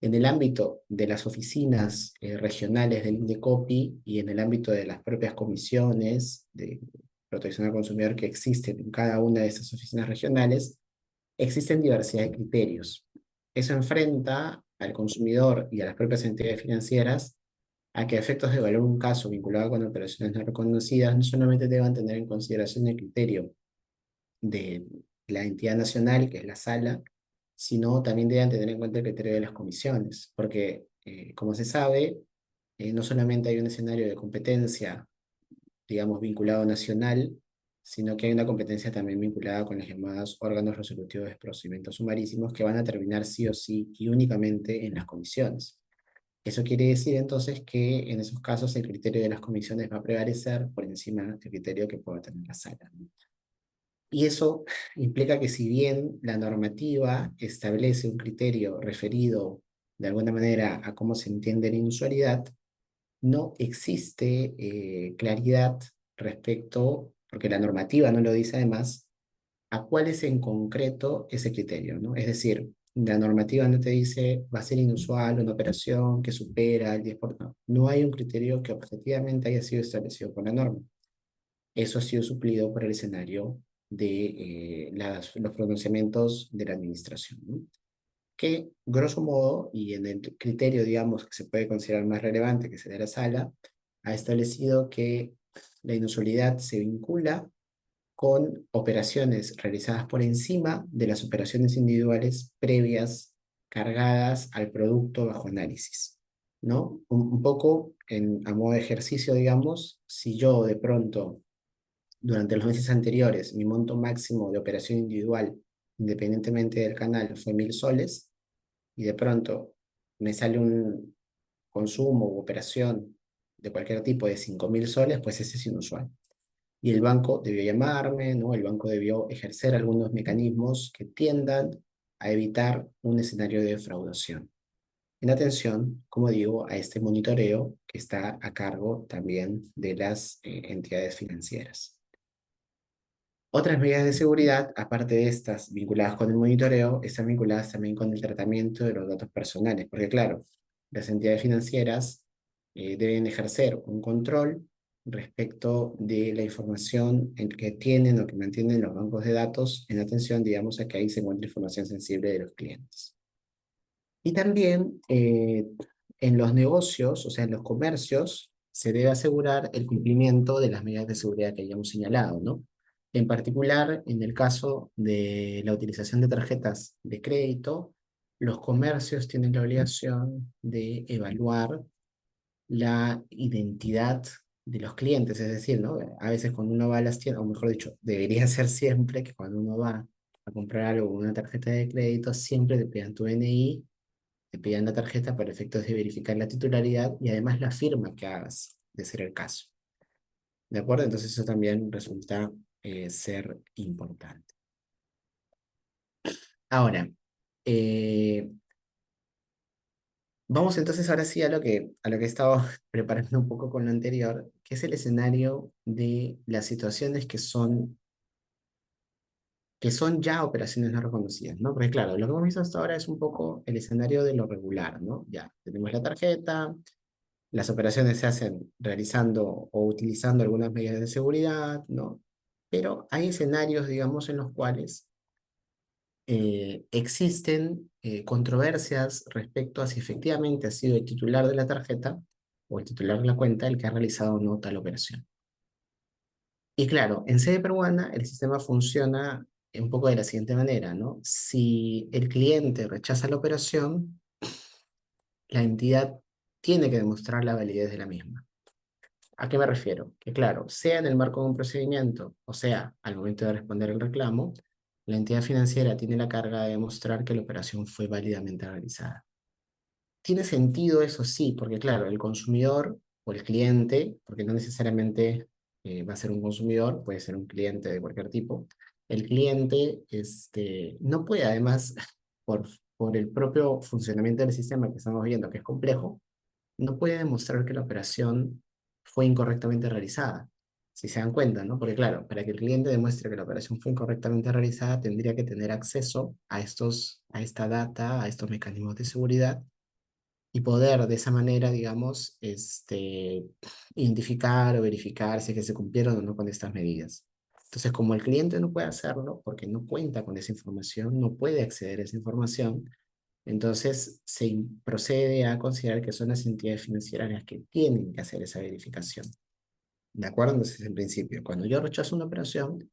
en el ámbito de las oficinas regionales del INDECOPI y en el ámbito de las propias comisiones de protección al consumidor que existen en cada una de esas oficinas regionales, existen diversidad de criterios. Eso enfrenta al consumidor y a las propias entidades financieras a que, a efectos de evaluar un caso vinculado con operaciones no reconocidas, no solamente deban tener en consideración el criterio de la entidad nacional, que es la sala, sino también deben tener en cuenta el criterio de las comisiones, porque, como se sabe, no solamente hay un escenario de competencia, digamos, vinculado nacional, sino que hay una competencia también vinculada con los llamados órganos resolutivos de procedimientos sumarísimos, que van a terminar sí o sí y únicamente en las comisiones. Eso quiere decir entonces que en esos casos el criterio de las comisiones va a prevalecer por encima del criterio que pueda tener la sala, ¿no? Y eso implica que, si bien la normativa establece un criterio referido de alguna manera a cómo se entiende la inusualidad, no existe claridad respecto, porque la normativa no lo dice además, a cuál es en concreto ese criterio, ¿no? Es decir, la normativa no te dice va a ser inusual una operación que supera el 10%. No hay un criterio que objetivamente haya sido establecido por la norma. Eso ha sido suplido por el escenario de los pronunciamientos de la administración, ¿no? Que, grosso modo, y en el criterio, digamos, que se puede considerar más relevante, que se da la sala, ha establecido que la inusualidad se vincula con operaciones realizadas por encima de las operaciones individuales previas cargadas al producto bajo análisis, ¿no? Un poco a modo de ejercicio, digamos, si yo de pronto, durante los meses anteriores, mi monto máximo de operación individual, independientemente del canal, fue 1.000 soles, y de pronto me sale un consumo u operación de cualquier tipo de 5.000 soles, pues ese es inusual. Y el banco debió llamarme, ¿no? El banco debió ejercer algunos mecanismos que tiendan a evitar un escenario de defraudación. En atención, como digo, a este monitoreo que está a cargo también de las entidades financieras. Otras medidas de seguridad, aparte de estas vinculadas con el monitoreo, están vinculadas también con el tratamiento de los datos personales, porque claro, las entidades financieras deben ejercer un control respecto de la información que tienen o que mantienen los bancos de datos en atención, digamos, a que ahí se encuentra información sensible de los clientes. Y también en los negocios, o sea, en los comercios, se debe asegurar el cumplimiento de las medidas de seguridad que hayamos señalado, ¿no? En particular, en el caso de la utilización de tarjetas de crédito, los comercios tienen la obligación de evaluar la identidad de los clientes, es decir, ¿no? A veces cuando uno va a las tiendas, o mejor dicho, debería ser siempre que cuando uno va a comprar algo con una tarjeta de crédito, siempre te pidan tu DNI, te pidan la tarjeta para efectos de verificar la titularidad y además la firma que hagas, de ser el caso. ¿De acuerdo? Entonces eso también resulta ser importante. Ahora, eh, vamos entonces ahora sí a lo que he estado preparando un poco con lo anterior, que es el escenario de las situaciones que son ya operaciones no reconocidas, ¿no? Porque claro, lo que hemos visto hasta ahora es un poco el escenario de lo regular, ¿no? Ya tenemos la tarjeta, las operaciones se hacen realizando o utilizando algunas medidas de seguridad, ¿no? Pero hay escenarios, digamos, en los cuales existen controversias respecto a si efectivamente ha sido el titular de la tarjeta o el titular de la cuenta el que ha realizado o no tal operación. Y claro, en sede peruana el sistema funciona un poco de la siguiente manera, ¿no? Si el cliente rechaza la operación, la entidad tiene que demostrar la validez de la misma. ¿A qué me refiero? Que claro, sea en el marco de un procedimiento, o sea, al momento de responder el reclamo, la entidad financiera tiene la carga de demostrar que la operación fue válidamente realizada. Tiene sentido eso sí, porque claro, el consumidor o el cliente, porque no necesariamente va a ser un consumidor, puede ser un cliente de cualquier tipo, el cliente no puede además, por, por el propio funcionamiento del sistema que estamos viendo, que es complejo, no puede demostrar que la operación fue incorrectamente realizada. Si se dan cuenta, ¿no? Porque claro, para que el cliente demuestre que la operación fue incorrectamente realizada, tendría que tener acceso a esta data, a estos mecanismos de seguridad y poder de esa manera, digamos, identificar o verificar si es que se cumplieron o no con estas medidas. Entonces, como el cliente no puede hacerlo porque no cuenta con esa información, no puede acceder a esa información, entonces procede a considerar que son las entidades financieras las que tienen que hacer esa verificación. ¿De acuerdo? Entonces, en principio, cuando yo rechazo una operación,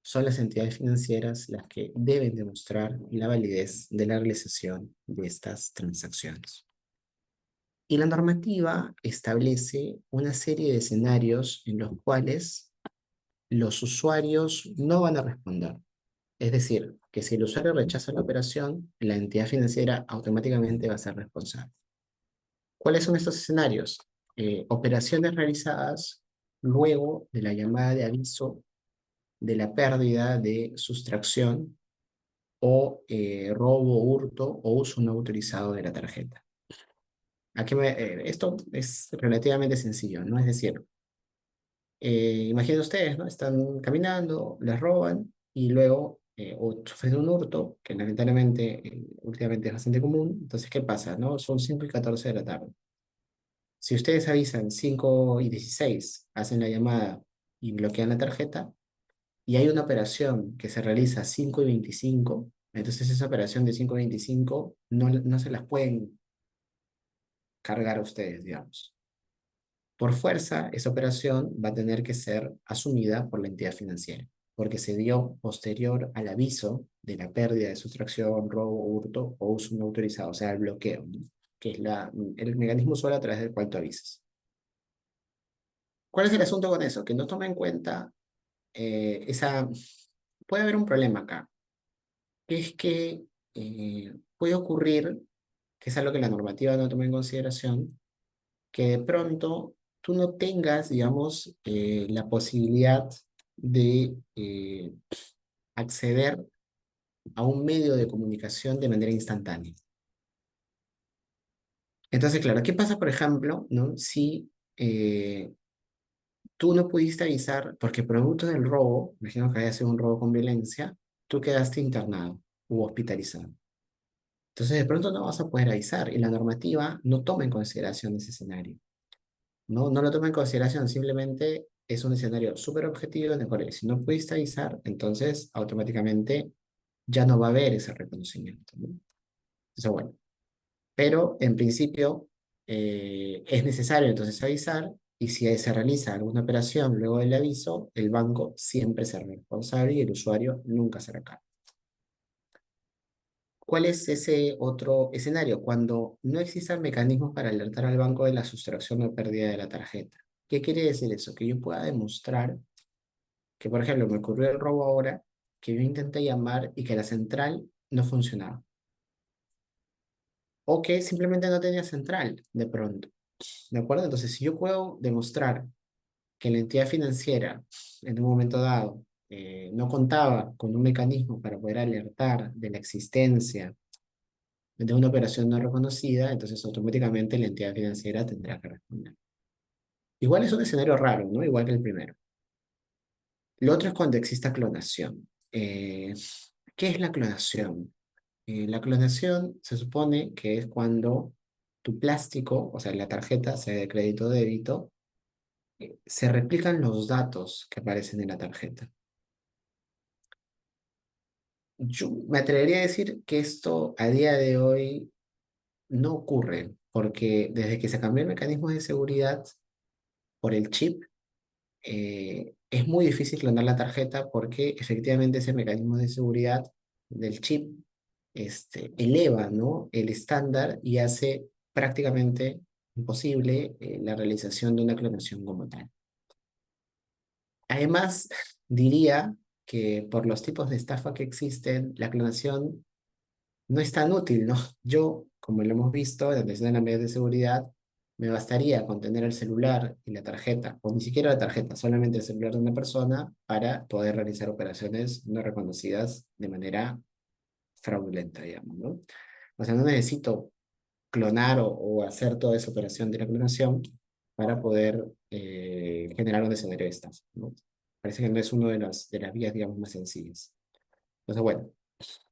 son las entidades financieras las que deben demostrar la validez de la realización de estas transacciones. Y la normativa establece una serie de escenarios en los cuales los usuarios no van a responder. Es decir, que si el usuario rechaza la operación, la entidad financiera automáticamente va a ser responsable. ¿Cuáles son estos escenarios? Operaciones realizadas luego de la llamada de aviso de la pérdida de sustracción o robo, hurto o uso no autorizado de la tarjeta. Esto es relativamente sencillo, ¿no? Es decir, imaginen ustedes, ¿no? Están caminando, les roban y luego o sufren un hurto, que lamentablemente últimamente es bastante común. Entonces, ¿qué pasa, no? Son 5:14 de la tarde. Si ustedes avisan 5:16, hacen la llamada y bloquean la tarjeta, y hay una operación que se realiza 5:25, entonces esa operación de 5:25 no se las pueden cargar a ustedes, digamos. Por fuerza, esa operación va a tener que ser asumida por la entidad financiera, porque se dio posterior al aviso de la pérdida de sustracción, robo, hurto o uso no autorizado, o sea, el bloqueo, ¿no? Que es el mecanismo usual a través del cual tú avisas. ¿Cuál es el asunto con eso? Que no toma en cuenta esa... Puede haber un problema acá, que es que puede ocurrir, que es algo que la normativa no toma en consideración, que de pronto tú no tengas, digamos, la posibilidad de acceder a un medio de comunicación de manera instantánea. Entonces, claro, ¿qué pasa, por ejemplo, ¿no? Si tú no pudiste avisar, porque producto del robo, imagino que haya sido un robo con violencia, tú quedaste internado u hospitalizado. Entonces, de pronto no vas a poder avisar y la normativa no toma en consideración ese escenario. ¿no? No lo toma en consideración, simplemente es un escenario súper objetivo en el cual si no pudiste avisar, entonces automáticamente ya no va a haber ese reconocimiento, ¿no? Eso bueno. Pero en principio es necesario entonces avisar y si se realiza alguna operación luego del aviso, el banco siempre será responsable y el usuario nunca será cargo. ¿Cuál es ese otro escenario? Cuando no existan mecanismos para alertar al banco de la sustracción o pérdida de la tarjeta. ¿Qué quiere decir eso? Que yo pueda demostrar que, por ejemplo, me ocurrió el robo ahora, que yo intenté llamar y que la central no funcionaba. O que simplemente no tenía central de pronto. ¿De acuerdo? Entonces, si yo puedo demostrar que la entidad financiera en un momento dado no contaba con un mecanismo para poder alertar de la existencia de una operación no reconocida, entonces automáticamente la entidad financiera tendrá que responder. Igual es un escenario raro, ¿no? Igual que el primero. Lo otro es cuando exista clonación. ¿Qué es la clonación? La clonación se supone que es cuando tu plástico, o sea, la tarjeta, sea de crédito o débito, se replican los datos que aparecen en la tarjeta. Yo me atrevería a decir que esto a día de hoy no ocurre, porque desde que se cambió el mecanismo de seguridad por el chip, es muy difícil clonar la tarjeta porque efectivamente ese mecanismo de seguridad del chip eleva, ¿no? el estándar y hace prácticamente imposible la realización de una clonación como tal. Además, diría que por los tipos de estafa que existen, la clonación no es tan útil, ¿no? Yo, como lo hemos visto, desde las medidas de seguridad, me bastaría con tener el celular y la tarjeta, o ni siquiera la tarjeta, solamente el celular de una persona para poder realizar operaciones no reconocidas de manera fraudulenta, digamos, ¿no? O sea, no necesito clonar o hacer toda esa operación de la clonación para poder generar un escenario de estafa, ¿no? Parece que no es una de las vías, digamos, más sencillas. Entonces, bueno,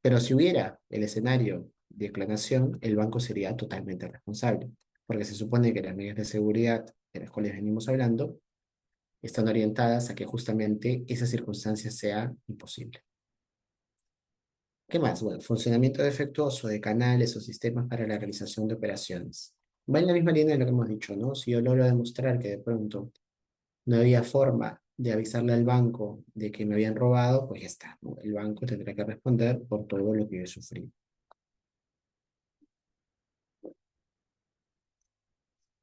pero si hubiera el escenario de clonación, el banco sería totalmente responsable, porque se supone que las medidas de seguridad de las cuales venimos hablando están orientadas a que justamente esa circunstancia sea imposible. ¿Qué más? Bueno, funcionamiento defectuoso de canales o sistemas para la realización de operaciones. Va en la misma línea de lo que hemos dicho, ¿no? Si yo logro demostrar que de pronto no había forma de avisarle al banco de que me habían robado, pues ya está, ¿no? El banco tendrá que responder por todo lo que yo he sufrido.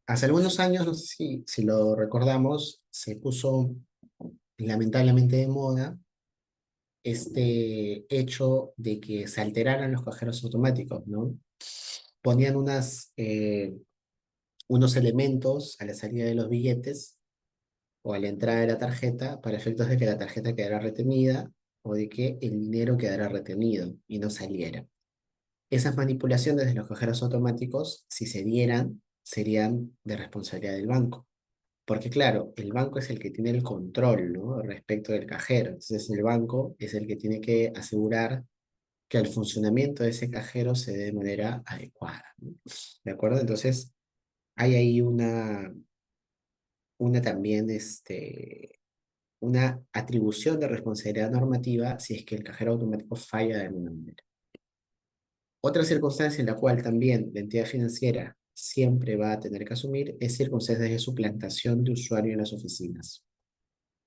Hace algunos años, no sé si lo recordamos, se puso lamentablemente de moda este hecho de que se alteraran los cajeros automáticos, ¿no? Ponían unos elementos a la salida de los billetes o a la entrada de la tarjeta para efectos de que la tarjeta quedara retenida o de que el dinero quedara retenido y no saliera. Esas manipulaciones de los cajeros automáticos, si se dieran, serían de responsabilidad del banco. Porque claro, el banco es el que tiene el control, ¿no? Respecto del cajero. Entonces el banco es el que tiene que asegurar que el funcionamiento de ese cajero se dé de manera adecuada, ¿no? ¿De acuerdo? Entonces hay ahí una también, una atribución de responsabilidad normativa si es que el cajero automático falla de alguna manera. Otra circunstancia en la cual también la entidad financiera siempre va a tener que asumir es circunstancias de suplantación de usuario en las oficinas.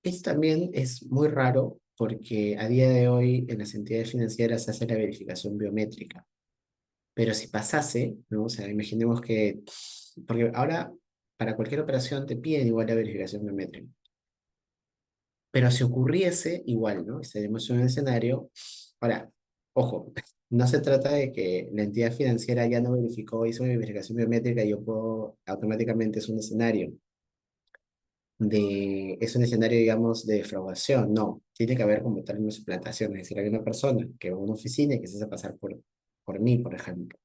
Esto también es muy raro porque a día de hoy en las entidades financieras se hace la verificación biométrica. Pero si pasase, ¿no? O sea, imaginemos que, porque ahora para cualquier operación te piden igual la verificación biométrica. Pero si ocurriese, igual, ¿no? Estaríamos en un escenario. Ahora, ojo, no se trata de que la entidad financiera ya no verificó, hizo mi verificación biométrica y yo puedo automáticamente es un escenario es un escenario, digamos, de defraudación. No, tiene que haber como tal una suplantación. Es decir, hay una persona que va a una oficina y que se hace pasar por mí, por ejemplo.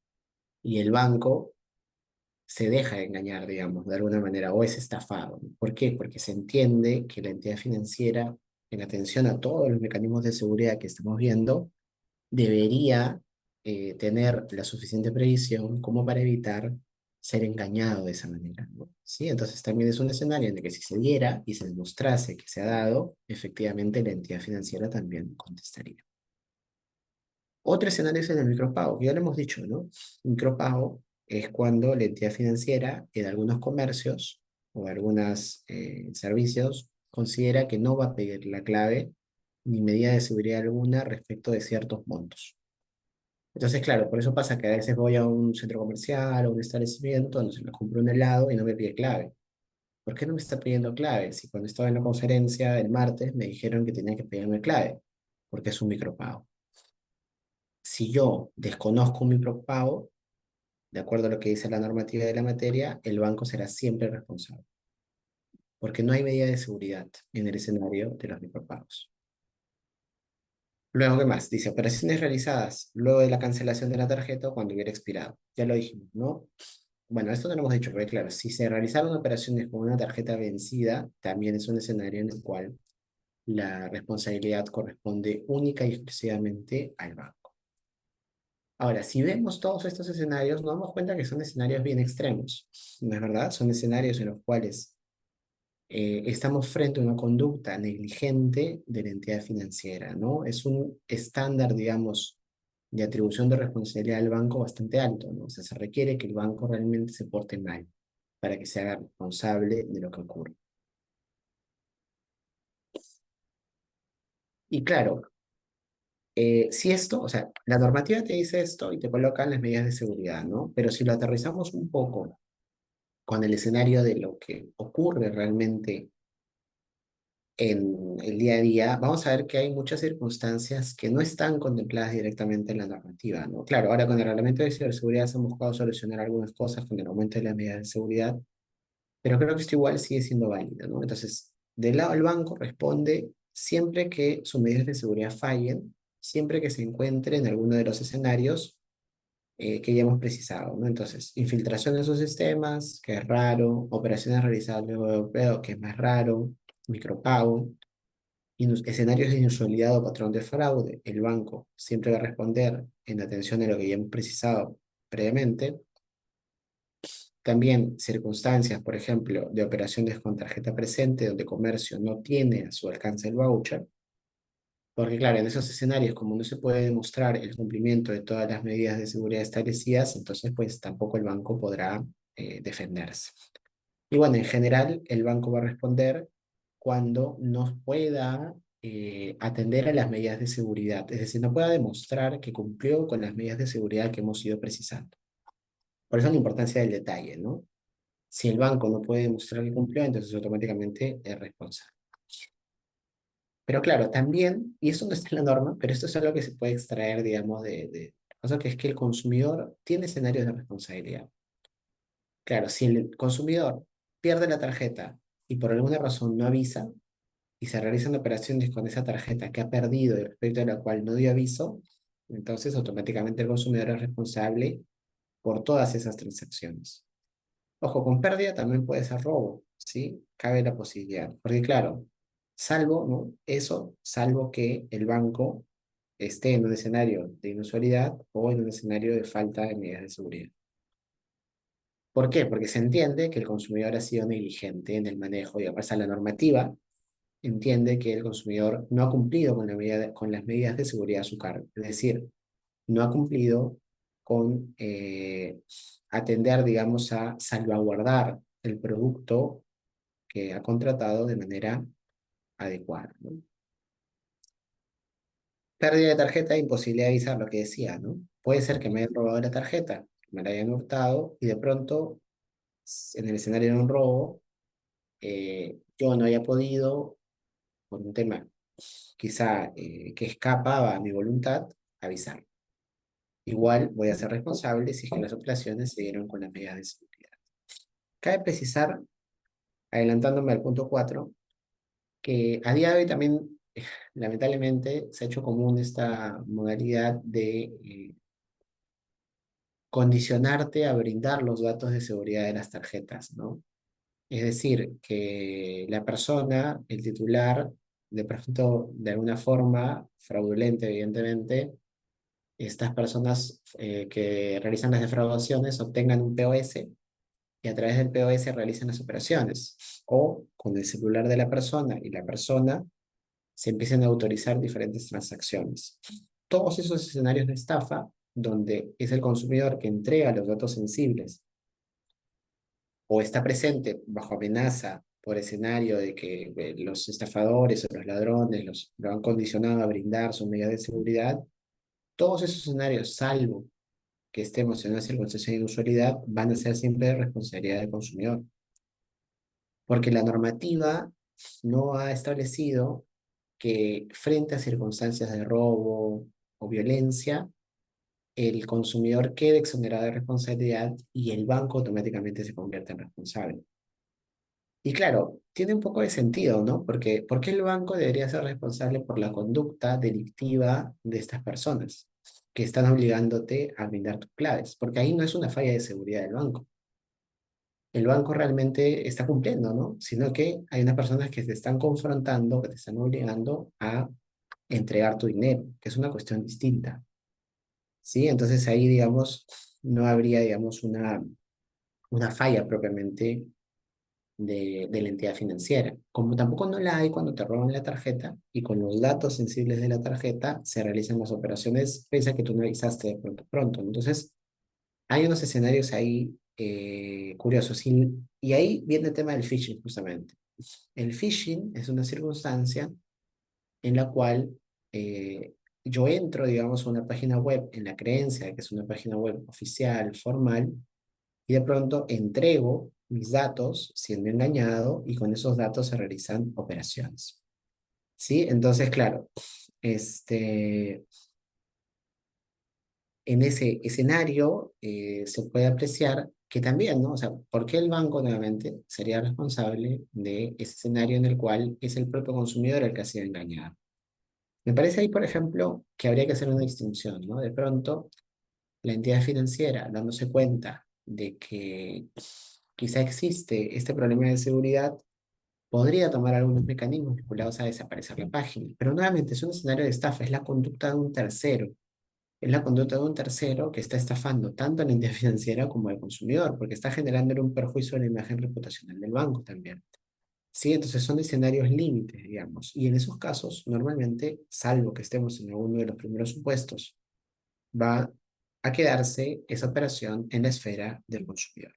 Y el banco se deja engañar, digamos, de alguna manera, o es estafado. ¿Por qué? Porque se entiende que la entidad financiera, en atención a todos los mecanismos de seguridad que estamos viendo, debería tener la suficiente previsión como para evitar ser engañado de esa manera, ¿no? ¿Sí? Entonces también es un escenario en el que si se diera y se demostrase que se ha dado, efectivamente la entidad financiera también contestaría. Otro escenario es el del micropago, que ya lo hemos dicho, ¿no? Micropago es cuando la entidad financiera en algunos comercios o algunos servicios considera que no va a pedir la clave ni medida de seguridad alguna respecto de ciertos montos. Entonces, claro, por eso pasa que a veces voy a un centro comercial o un establecimiento donde se me compro un helado y no me pide clave. ¿Por qué no me está pidiendo clave? Si cuando estaba en la conferencia el martes me dijeron que tenía que pedirme clave, porque es un micropago. Si yo desconozco un micropago, de acuerdo a lo que dice la normativa de la materia, el banco será siempre responsable, porque no hay medida de seguridad en el escenario de los micropagos. Luego, ¿qué más? Dice, operaciones realizadas luego de la cancelación de la tarjeta o cuando hubiera expirado. Ya lo dijimos, ¿no? Bueno, esto no lo hemos dicho, pero claro, si se realizaron operaciones con una tarjeta vencida, también es un escenario en el cual la responsabilidad corresponde única y exclusivamente al banco. Ahora, si vemos todos estos escenarios, nos damos cuenta que son escenarios bien extremos, ¿no es verdad? Son escenarios en los cuales estamos frente a una conducta negligente de la entidad financiera, ¿no? Es un estándar, digamos, de atribución de responsabilidad al banco bastante alto, ¿no? O sea, se requiere que el banco realmente se porte mal para que se haga responsable de lo que ocurre. Y claro, si esto, o sea, la normativa te dice esto y te colocan las medidas de seguridad, ¿no? Pero si lo aterrizamos un poco con el escenario de lo que ocurre realmente en el día a día, vamos a ver que hay muchas circunstancias que no están contempladas directamente en la normativa, ¿no? Claro, ahora con el reglamento de ciberseguridad se han buscado solucionar algunas cosas con el aumento de las medidas de seguridad, pero creo que esto igual sigue siendo válido, ¿no? Entonces, del lado del banco responde siempre que sus medidas de seguridad fallen, siempre que se encuentre en alguno de los escenarios que ya hemos precisado, ¿no? Entonces, infiltración en sus sistemas, que es raro, operaciones realizadas luego de bloqueo, que es más raro, micropago, escenarios de inusualidad o patrón de fraude, el banco siempre va a responder en atención a lo que ya hemos precisado previamente. También circunstancias, por ejemplo, de operaciones con tarjeta presente, donde comercio no tiene a su alcance el voucher, porque claro, en esos escenarios, como no se puede demostrar el cumplimiento de todas las medidas de seguridad establecidas, entonces pues tampoco el banco podrá defenderse. Y bueno, en general, el banco va a responder cuando no pueda atender a las medidas de seguridad, es decir, no pueda demostrar que cumplió con las medidas de seguridad que hemos ido precisando. Por eso la importancia del detalle, ¿no? Si el banco no puede demostrar que cumplió, entonces automáticamente es responsable. Pero claro, también, y esto no está en la norma, pero esto es algo que se puede extraer, digamos, o sea, que es que el consumidor tiene escenarios de responsabilidad. Claro, si el consumidor pierde la tarjeta y por alguna razón no avisa, y se realizan operaciones con esa tarjeta que ha perdido y respecto a la cual no dio aviso, entonces automáticamente el consumidor es responsable por todas esas transacciones. Ojo, con pérdida también puede ser robo, ¿sí? Cabe la posibilidad. Porque claro, salvo, ¿no? Eso, salvo que el banco esté en un escenario de inusualidad o en un escenario de falta de medidas de seguridad. ¿Por qué? Porque se entiende que el consumidor ha sido negligente en el manejo y a pesar de la normativa, entiende que el consumidor no ha cumplido con con las medidas de seguridad a su cargo. Es decir, no ha cumplido con atender, digamos, a salvaguardar el producto que ha contratado de manera adecuada, ¿no? Pérdida de tarjeta e imposibilidad de avisar, lo que decía, ¿no? Puede ser que me hayan robado la tarjeta, me la hayan hurtado y de pronto, en el escenario de un robo, yo no haya podido, por un tema quizá que escapa a mi voluntad, avisar. Igual voy a ser responsable si es que las operaciones se dieron con las medidas de seguridad. Cabe precisar, adelantándome al punto 4, que a día de hoy también, lamentablemente, se ha hecho común esta modalidad de condicionarte a brindar los datos de seguridad de las tarjetas, ¿no? Es decir, que la persona, el titular, de pronto, de alguna forma, fraudulenta, evidentemente, estas personas que realizan las defraudaciones obtengan un POS y a través del POS realizan las operaciones. O con el celular de la persona y la persona se empiezan a autorizar diferentes transacciones. Todos esos escenarios de estafa, donde es el consumidor que entrega los datos sensibles o está presente bajo amenaza por escenario de que los estafadores o los ladrones lo han condicionado a brindar sus medidas de seguridad, todos esos escenarios, salvo que estemos en una circunstancia de inusualidad, van a ser siempre de responsabilidad del consumidor. Porque la normativa no ha establecido que frente a circunstancias de robo o violencia, el consumidor quede exonerado de responsabilidad y el banco automáticamente se convierte en responsable. Y claro, tiene un poco de sentido, ¿no? Porque ¿por qué el banco debería ser responsable por la conducta delictiva de estas personas que están obligándote a brindar tus claves? Porque ahí no es una falla de seguridad del banco. El banco realmente está cumpliendo, ¿no? Sino que hay unas personas que te están confrontando, que te están obligando a entregar tu dinero, que es una cuestión distinta, ¿sí? Entonces ahí, digamos, no habría, digamos, una falla propiamente de la entidad financiera. Como tampoco no la hay cuando te roban la tarjeta y con los datos sensibles de la tarjeta se realizan las operaciones, pese a que tú no avisaste de pronto. Entonces, hay unos escenarios ahí curiosos. Y ahí viene el tema del phishing, justamente. El phishing es una circunstancia en la cual yo entro, digamos, a una página web en la creencia de que es una página web oficial, formal, y de pronto entrego mis datos siendo engañado y con esos datos se realizan operaciones. ¿Sí? Entonces, claro, este, en ese escenario se puede apreciar que también, ¿no? O sea, ¿por qué el banco nuevamente sería responsable de ese escenario en el cual es el propio consumidor el que ha sido engañado? Me parece ahí, por ejemplo, que habría que hacer una distinción, ¿no? De pronto, la entidad financiera, dándose cuenta de que quizá existe este problema de seguridad, podría tomar algunos mecanismos vinculados a desaparecer la página. Pero nuevamente es un escenario de estafa, es la conducta de un tercero. Es la conducta de un tercero que está estafando tanto a la entidad financiera como al consumidor, porque está generando un perjuicio en la imagen reputacional del banco también. Sí, entonces son escenarios límites, digamos. Y en esos casos, normalmente, salvo que estemos en alguno de los primeros supuestos, va a quedarse esa operación en la esfera del consumidor.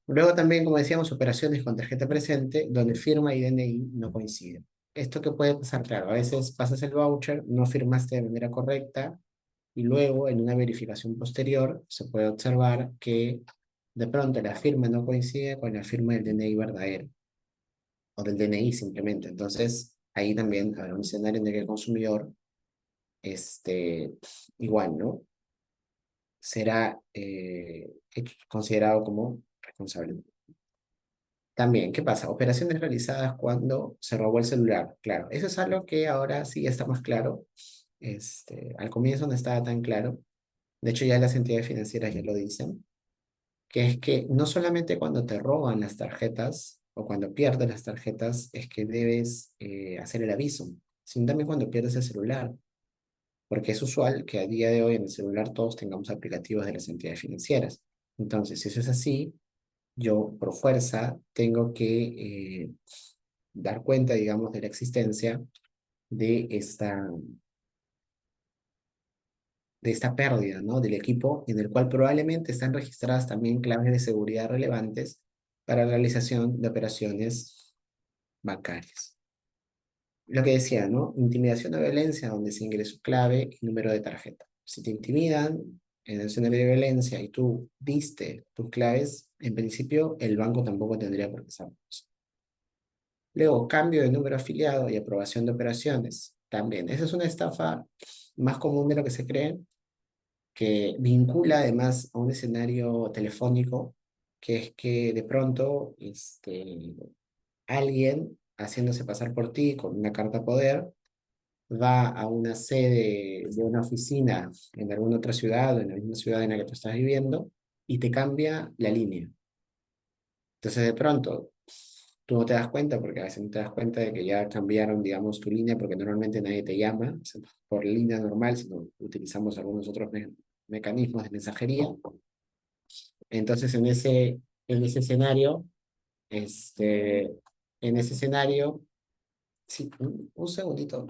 Luego también, como decíamos, operaciones con tarjeta presente, donde firma y DNI no coinciden. Esto que puede pasar, claro, a veces pasas el voucher, no firmaste de manera correcta, y luego en una verificación posterior se puede observar que de pronto la firma no coincide con la firma del DNI verdadero, o del DNI simplemente. Entonces, ahí también habrá un escenario en el que el consumidor, igual, ¿no? Será considerado como responsable. También, ¿qué pasa? Operaciones realizadas cuando se robó el celular. Claro, eso es algo que ahora sí está más claro. Al comienzo no estaba tan claro. De hecho, ya las entidades financieras ya lo dicen, que es que no solamente cuando te roban las tarjetas o cuando pierdes las tarjetas es que debes hacer el aviso, sino también cuando pierdes el celular, porque es usual que a día de hoy en el celular todos tengamos aplicativos de las entidades financieras. Entonces, si eso es así, yo por fuerza tengo que dar cuenta, digamos, de la existencia de esta pérdida, ¿no? Del equipo en el cual probablemente están registradas también claves de seguridad relevantes para la realización de operaciones bancarias. Lo que decía, ¿no? Intimidación o violencia, donde se ingresó clave y número de tarjeta. Si te intimidan en el escenario de violencia y tú diste tus claves, en principio el banco tampoco tendría por qué saberlo. Luego, cambio de número afiliado y aprobación de operaciones. También, esa es una estafa más común de lo que se cree, que vincula además a un escenario telefónico, que es que de pronto alguien haciéndose pasar por ti con una carta poder va a una sede de una oficina en alguna otra ciudad o en la misma ciudad en la que tú estás viviendo y te cambia la línea. Entonces de pronto tú no te das cuenta, porque a veces no te das cuenta de que ya cambiaron, digamos, tu línea, porque normalmente nadie te llama, o sea, por línea normal, sino utilizamos algunos otros mecanismos de mensajería. Entonces, en ese escenario, este, en ese escenario, sí, un segundito.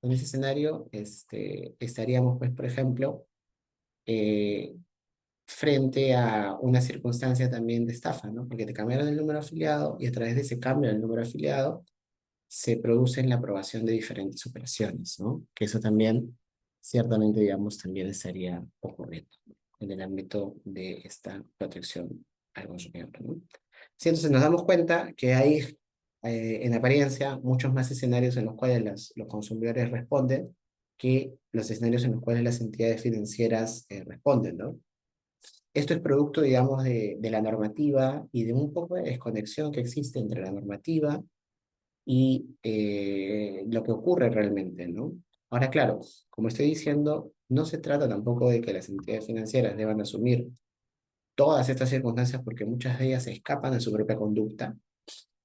En ese escenario, estaríamos, pues, por ejemplo, eh, frente a una circunstancia también de estafa, ¿no? Porque te cambiaron el número afiliado y a través de ese cambio del número afiliado se produce la aprobación de diferentes operaciones, ¿no? Que eso también, ciertamente, digamos, también estaría ocurriendo en el ámbito de esta protección al consumidor, ¿no? Sí, entonces nos damos cuenta que hay, en apariencia, muchos más escenarios en los cuales los consumidores responden que los escenarios en los cuales las entidades financieras responden, ¿no? Esto es producto, digamos, de la normativa y de un poco de desconexión que existe entre la normativa y lo que ocurre realmente, ¿no? Ahora, claro, como estoy diciendo, no se trata tampoco de que las entidades financieras deban asumir todas estas circunstancias porque muchas de ellas escapan de su propia conducta,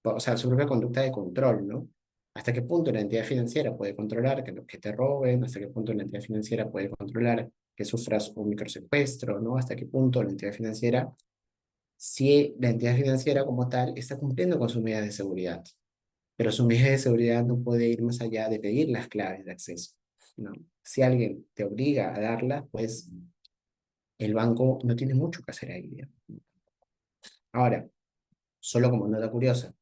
o sea, su propia conducta de control, ¿no? ¿Hasta qué punto la entidad financiera puede controlar que te roben? ¿Hasta qué punto la entidad financiera puede controlar que sufras un microsecuestro, ¿no? ¿Hasta qué punto la entidad financiera, si la entidad financiera como tal está cumpliendo con sus medidas de seguridad? Pero su medida de seguridad no puede ir más allá de pedir las claves de acceso, ¿no? Si alguien te obliga a darlas, pues el banco no tiene mucho que hacer ahí, digamos. Ahora, solo como nota curiosa,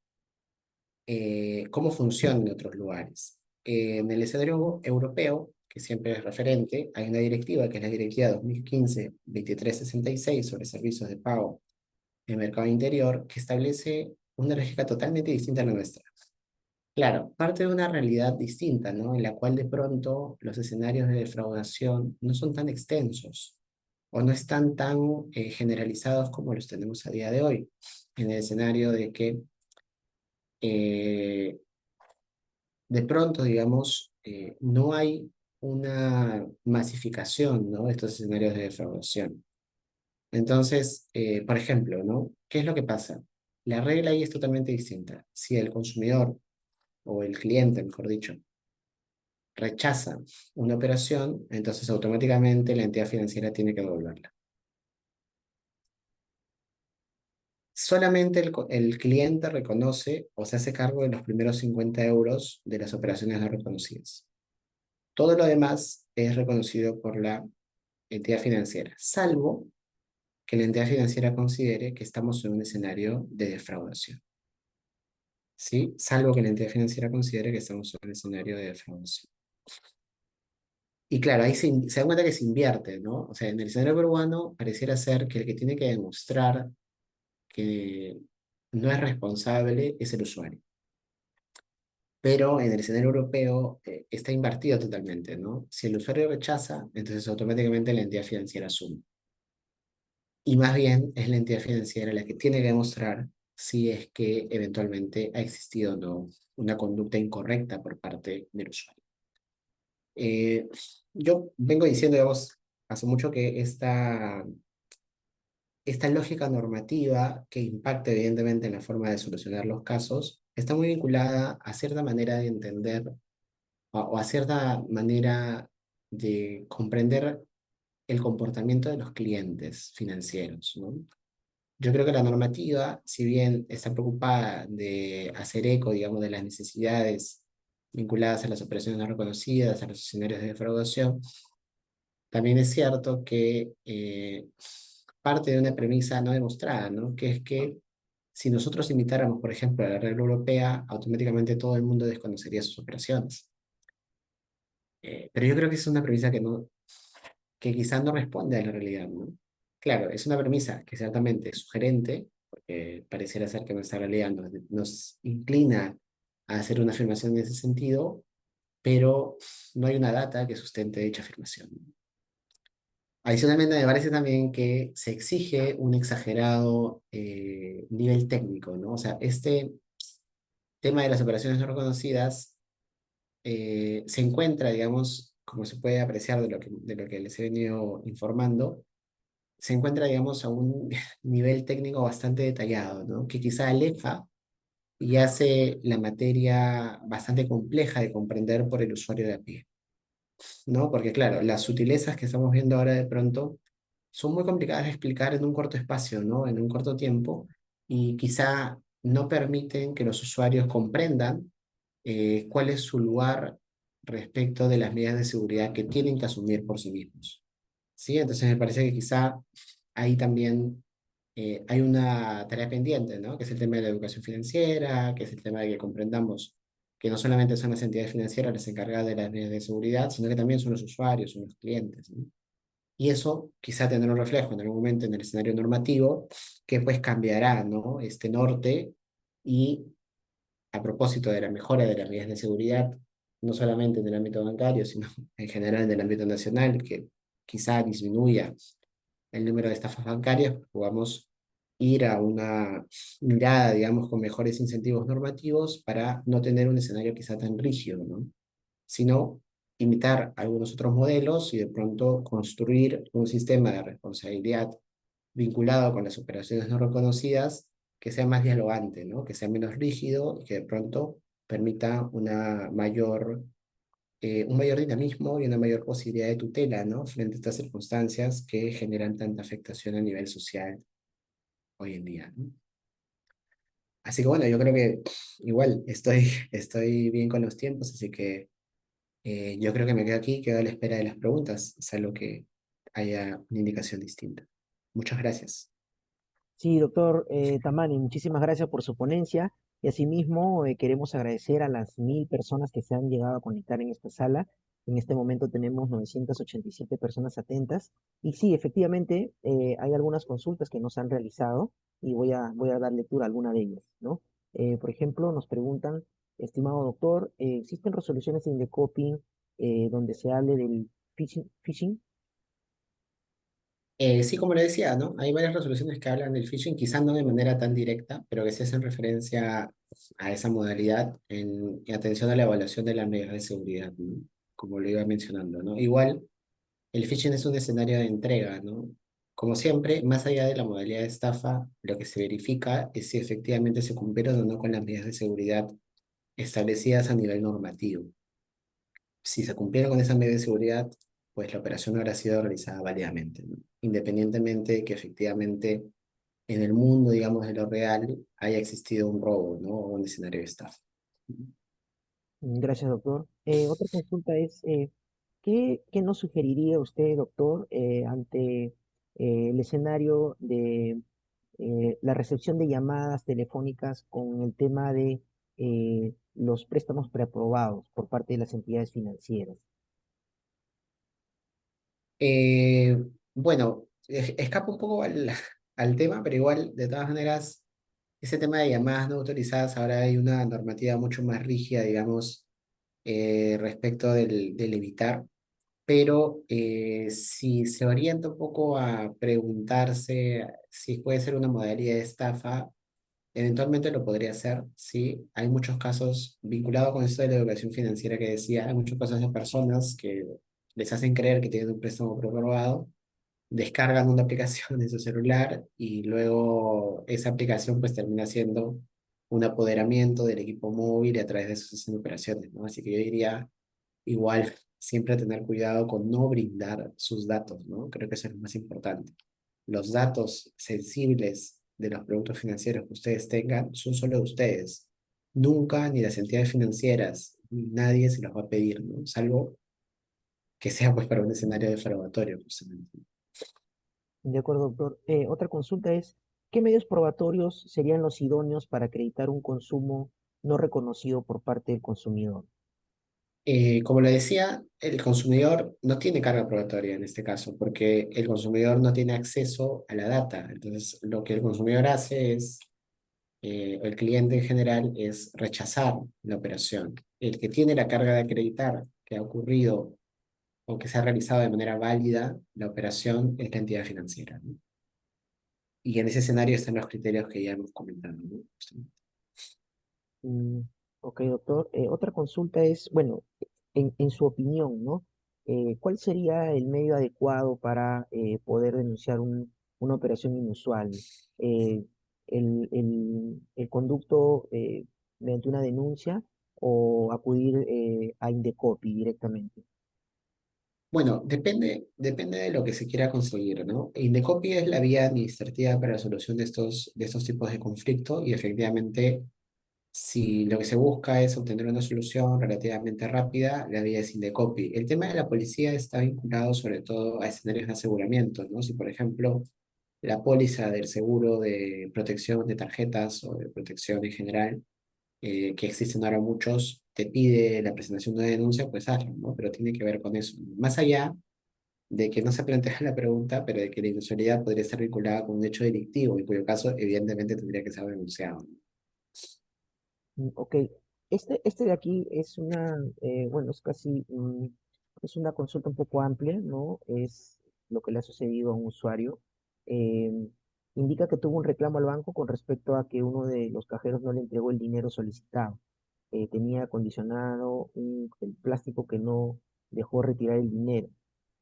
¿cómo funciona en otros lugares? En el escenario europeo, que siempre es referente, hay una directiva que es la Directiva 2015-2366 sobre servicios de pago en mercado interior, que establece una lógica totalmente distinta a la nuestra. Claro, parte de una realidad distinta, ¿no? En la cual de pronto los escenarios de defraudación no son tan extensos o no están tan generalizados como los tenemos a día de hoy. En el escenario de que eh, de pronto, digamos, no hay una masificación, ¿no? De estos escenarios de defraudación. Entonces, por ejemplo, ¿no? ¿Qué es lo que pasa? La regla ahí es totalmente distinta. Si el consumidor o el cliente, mejor dicho, rechaza una operación, entonces automáticamente la entidad financiera tiene que devolverla. Solamente el cliente reconoce o se hace cargo de los primeros 50 euros de las operaciones no reconocidas. Todo lo demás es reconocido por la entidad financiera, salvo que la entidad financiera considere que estamos en un escenario de defraudación. ¿Sí? Salvo que la entidad financiera considere que estamos en un escenario de defraudación. Y claro, ahí se da cuenta que se invierte, ¿no? O sea, en el escenario peruano pareciera ser que el que tiene que demostrar que no es responsable es el usuario. Pero en el escenario europeo está invertido totalmente, ¿no? Si el usuario rechaza, entonces automáticamente la entidad financiera asume. Y más bien es la entidad financiera la que tiene que demostrar si es que eventualmente ha existido o no una conducta incorrecta por parte del usuario. Yo vengo diciendo, digamos, hace mucho que esta lógica normativa que impacta evidentemente en la forma de solucionar los casos está muy vinculada a cierta manera de entender o a cierta manera de comprender el comportamiento de los clientes financieros, ¿no? Yo creo que la normativa, si bien está preocupada de hacer eco, digamos, de las necesidades vinculadas a las operaciones no reconocidas, a los escenarios de defraudación, también es cierto que parte de una premisa no demostrada, ¿no? Que es que si nosotros imitáramos, por ejemplo, a la regla europea, automáticamente todo el mundo desconocería sus operaciones. Pero yo creo que es una premisa que quizás no responde a la realidad, ¿no? Claro, es una premisa que ciertamente es sugerente, porque pareciera ser que nuestra realidad nos inclina a hacer una afirmación en ese sentido, pero no hay una data que sustente dicha afirmación. Adicionalmente, me parece también que se exige un exagerado nivel técnico, ¿no? O sea, este tema de las operaciones no reconocidas se encuentra, digamos, como se puede apreciar de lo que les he venido informando, se encuentra, digamos, a un nivel técnico bastante detallado, ¿no? Que quizá aleja y hace la materia bastante compleja de comprender por el usuario de a pie, ¿no? Porque claro, las sutilezas que estamos viendo ahora de pronto son muy complicadas de explicar en un corto espacio, ¿no? En un corto tiempo, y quizá no permiten que los usuarios comprendan cuál es su lugar respecto de las medidas de seguridad que tienen que asumir por sí mismos. ¿Sí? Entonces me parece que quizá ahí también hay una tarea pendiente, ¿no? Que es el tema de la educación financiera, que es el tema de que comprendamos que no solamente son las entidades financieras las encargadas de las medidas de seguridad, sino que también son los usuarios, son los clientes, ¿no? Y eso quizá tendrá un reflejo en algún momento en el escenario normativo que pues cambiará, ¿no? Este norte y a propósito de la mejora de las medidas de seguridad, no solamente en el ámbito bancario, sino en general en el ámbito nacional, que quizá disminuya el número de estafas bancarias, podamos ir a una mirada, digamos, con mejores incentivos normativos para no tener un escenario quizá tan rígido, ¿no? Sino imitar algunos otros modelos y de pronto construir un sistema de responsabilidad vinculado con las operaciones no reconocidas que sea más dialogante, ¿no? Que sea menos rígido y que de pronto permita un mayor dinamismo y una mayor posibilidad de tutela, ¿no? Frente a estas circunstancias que generan tanta afectación a nivel social hoy en día, ¿no? Así que bueno, yo creo que igual estoy bien con los tiempos, así que yo creo que me quedo aquí, quedo a la espera de las preguntas, salvo que haya una indicación distinta. Muchas gracias. Sí, doctor Tamani, muchísimas gracias por su ponencia y asimismo queremos agradecer a las 1000 personas que se han llegado a conectar en esta sala. En este momento tenemos 987 personas atentas y sí, efectivamente hay algunas consultas que nos han realizado y voy a dar lectura a alguna de ellas, ¿no? Por ejemplo, nos preguntan, estimado doctor, ¿existen resoluciones de Indecoping donde se hable del phishing? Sí, como le decía, ¿no? Hay varias resoluciones que hablan del phishing, quizás no de manera tan directa, pero que se hacen referencia a esa modalidad en atención a la evaluación de las medidas de seguridad, ¿no? Como lo iba mencionando, ¿no? Igual, el phishing es un escenario de entrega, ¿no? Como siempre, más allá de la modalidad de estafa, lo que se verifica es si efectivamente se cumplieron o no con las medidas de seguridad establecidas a nivel normativo. Si se cumplieron con esa medida de seguridad, pues la operación habrá sido realizada válidamente, ¿no? Independientemente de que efectivamente en el mundo, digamos, de lo real, haya existido un robo, ¿no? O un escenario de estafa. Gracias, doctor. Otra consulta es, ¿qué nos sugeriría usted, doctor, ante el escenario de la recepción de llamadas telefónicas con el tema de los préstamos preaprobados por parte de las entidades financieras? Eh, bueno, escapa un poco al tema, pero igual, de todas maneras, ese tema de llamadas no autorizadas, ahora hay una normativa mucho más rígida, digamos, respecto del evitar. Pero si se orienta un poco a preguntarse si puede ser una modalidad de estafa, eventualmente lo podría hacer, sí. Hay muchos casos vinculados con esto de la educación financiera que decía, hay muchos casos de personas que les hacen creer que tienen un préstamo prorrogado, descargan una aplicación en su celular y luego esa aplicación pues termina siendo un apoderamiento del equipo móvil y a través de eso se hacen operaciones, ¿no? Así que yo diría igual siempre tener cuidado con no brindar sus datos, ¿no? Creo que eso es lo más importante. Los datos sensibles de los productos financieros que ustedes tengan son solo de ustedes. Nunca ni las entidades financieras, ni nadie se los va a pedir, ¿no? Salvo que sea pues para un escenario defraudatorio, justamente. De acuerdo, doctor. Otra consulta es, ¿qué medios probatorios serían los idóneos para acreditar un consumo no reconocido por parte del consumidor? Como le decía, el consumidor no tiene carga probatoria en este caso, porque el consumidor no tiene acceso a la data. Entonces, lo que el consumidor hace es el cliente en general es rechazar la operación. El que tiene la carga de acreditar que ha ocurrido o que se ha realizado de manera válida la operación es la entidad financiera, ¿no? Y en ese escenario están los criterios que ya hemos comentado, ¿no? Mm, ok, doctor. Otra consulta es, bueno, en su opinión, ¿no? ¿Cuál sería el medio adecuado para poder denunciar una operación inusual? Eh, el conducto mediante una denuncia o acudir a Indecopi directamente? Bueno, depende de lo que se quiera conseguir, ¿no? Indecopy es la vía administrativa para la solución de estos tipos de conflicto y efectivamente, si lo que se busca es obtener una solución relativamente rápida, la vía es Indecopy. El tema de la policía está vinculado sobre todo a escenarios de aseguramiento, ¿no? Si, por ejemplo, la póliza del seguro de protección de tarjetas o de protección en general, que existen ahora muchos, te pide la presentación de una denuncia, pues hazlo, ¿no? Pero tiene que ver con eso. Más allá de que no se plantea la pregunta, pero de que la inusualidad podría estar vinculada con un hecho delictivo, en cuyo caso, evidentemente, tendría que ser denunciado, ¿no? Ok, este de aquí es bueno, es casi, es una consulta un poco amplia, ¿no? Es lo que le ha sucedido a un usuario. Em, Indica que tuvo un reclamo al banco con respecto a que uno de los cajeros no le entregó el dinero solicitado. Tenía acondicionado el plástico que no dejó retirar el dinero.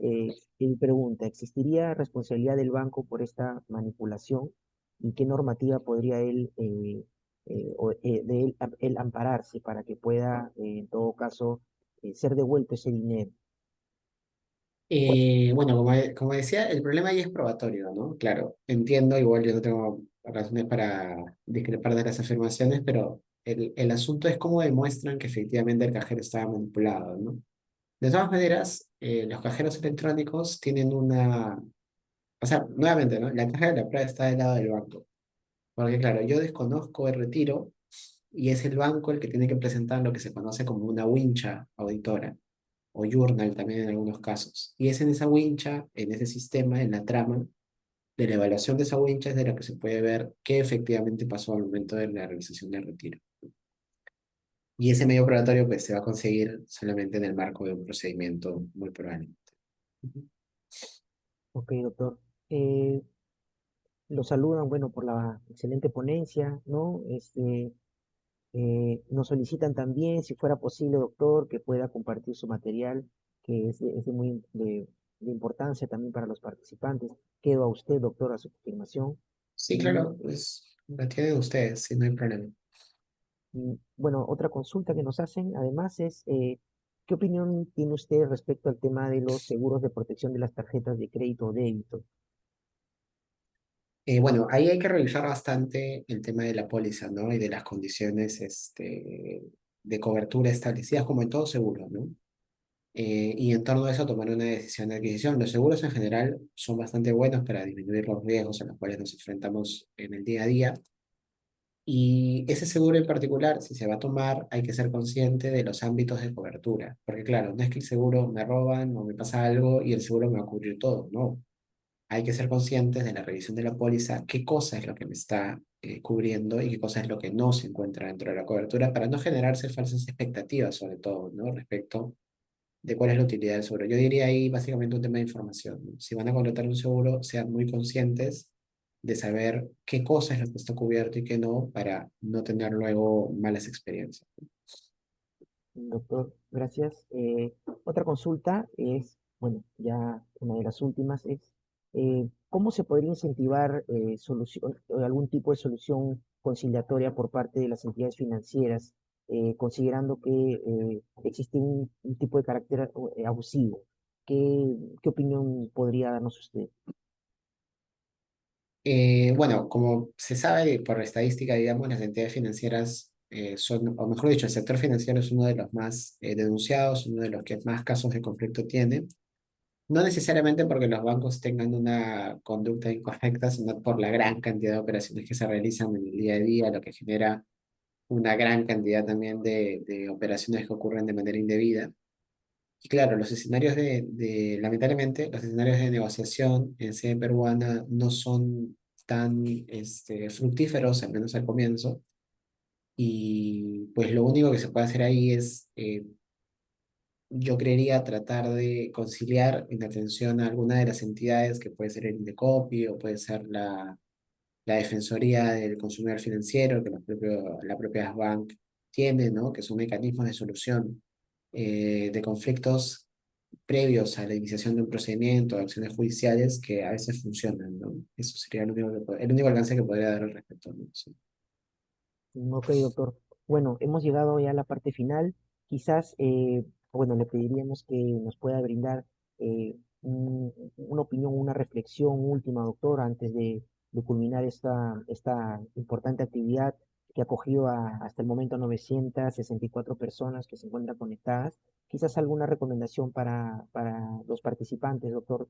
Él pregunta, ¿existiría responsabilidad del banco por esta manipulación? ¿Y qué normativa podría de él ampararse para que pueda, en todo caso, ser devuelto ese dinero? Bueno, como decía, el problema ahí es probatorio, ¿no? Claro, entiendo, igual yo no tengo razones para discrepar de las afirmaciones, pero el asunto es cómo demuestran que efectivamente el cajero estaba manipulado, ¿no? De todas maneras, los cajeros electrónicos tienen o sea, nuevamente, ¿no? La caja de la prueba está del lado del banco, porque claro, yo desconozco el retiro y es el banco el que tiene que presentar lo que se conoce como una wincha auditora o journal también en algunos casos. Y es en esa wincha, en ese sistema, en la trama de la evaluación de esa wincha es de la que se puede ver qué efectivamente pasó al momento de la realización del retiro. Y ese medio probatorio pues se va a conseguir solamente en el marco de un procedimiento muy probablemente. Ujú. Ok, doctor. Eh, lo saludan, bueno, por la excelente ponencia, ¿no? Nos solicitan también, si fuera posible, doctor, que pueda compartir su material, que es de importancia también para los participantes. Quedo a usted, doctor, a su confirmación. Sí, Y, claro, pues la tienen ustedes, sí, no hay problema. bueno, otra consulta que nos hacen además es, ¿qué opinión tiene usted respecto al tema de los seguros de protección de las tarjetas de crédito o débito? Bueno, ahí hay que revisar bastante el tema de la póliza, ¿no? Y de las condiciones de cobertura establecidas, como en todo seguro, ¿no? Y en torno a eso tomar una decisión de adquisición. Los seguros en general son bastante buenos para disminuir los riesgos a los cuales nos enfrentamos en el día a día. Y ese seguro en particular, si se va a tomar, hay que ser consciente de los ámbitos de cobertura. Porque claro, no es que el seguro me roban o me pasa algo y el seguro me va a cubrir todo, no. Hay que ser conscientes de la revisión de la póliza, qué cosa es lo que me está cubriendo y qué cosa es lo que no se encuentra dentro de la cobertura para no generarse falsas expectativas, sobre todo, ¿no? Respecto de cuál es la utilidad del seguro. Yo diría ahí básicamente un tema de información, ¿no? Si van a contratar un seguro, sean muy conscientes de saber qué cosa es lo que está cubierto y qué no, para no tener luego malas experiencias. Doctor, gracias. Otra consulta es, bueno, ya una de las últimas es, ¿cómo se podría incentivar algún tipo de solución conciliatoria por parte de las entidades financieras, considerando que existe un tipo de carácter abusivo? ¿Qué opinión podría darnos usted? Bueno, como se sabe por estadística, digamos, las entidades financieras son, o mejor dicho, el sector financiero es uno de los más denunciados, uno de los que más casos de conflicto tiene. No necesariamente porque los bancos tengan una conducta incorrecta, sino por la gran cantidad de operaciones que se realizan en el día a día, lo que genera una gran cantidad también de operaciones que ocurren de manera indebida. Y claro, los escenarios lamentablemente, los escenarios de negociación en sede peruana no son tan fructíferos, al menos al comienzo. Y pues lo único que se puede hacer ahí es, yo creería, tratar de conciliar en atención a alguna de las entidades, que puede ser el Indecopi o puede ser la Defensoría del Consumidor Financiero, que la propia Bank tiene, ¿no? Que son mecanismos de solución de conflictos previos a la iniciación de un procedimiento, de acciones judiciales que a veces funcionan, ¿no? Eso sería el único alcance que podría dar al respecto, ¿no? Sí. Ok, doctor. Bueno, hemos llegado ya a la parte final. Quizás, bueno, le pediríamos que nos pueda brindar una opinión, una reflexión última, doctor, antes de culminar esta importante actividad que ha acogido hasta el momento 964 personas que se encuentran conectadas. Quizás alguna recomendación para los participantes, doctor.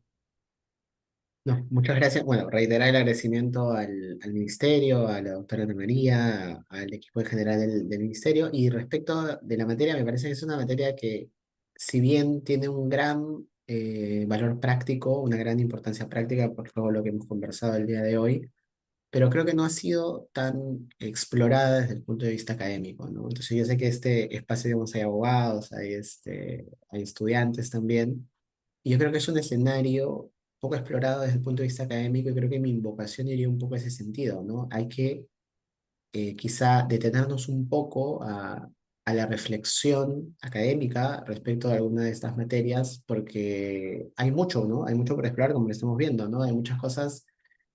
No, muchas gracias. Bueno, reiterar el agradecimiento al ministerio, a la doctora Ana María, al equipo en general del ministerio. Y respecto de la materia, me parece que es una materia que, si bien tiene un gran valor práctico, una gran importancia práctica por todo lo que hemos conversado el día de hoy, pero creo que no ha sido tan explorada desde el punto de vista académico, ¿no? Entonces yo sé que este espacio, digamos, hay abogados, hay estudiantes también, y yo creo que es un escenario poco explorado desde el punto de vista académico, y creo que mi invocación iría un poco a ese sentido, ¿no? Hay que quizá detenernos un poco a la reflexión académica respecto de alguna de estas materias, porque hay mucho, ¿no? Hay mucho por explorar, como lo estamos viendo, ¿no? Hay muchas cosas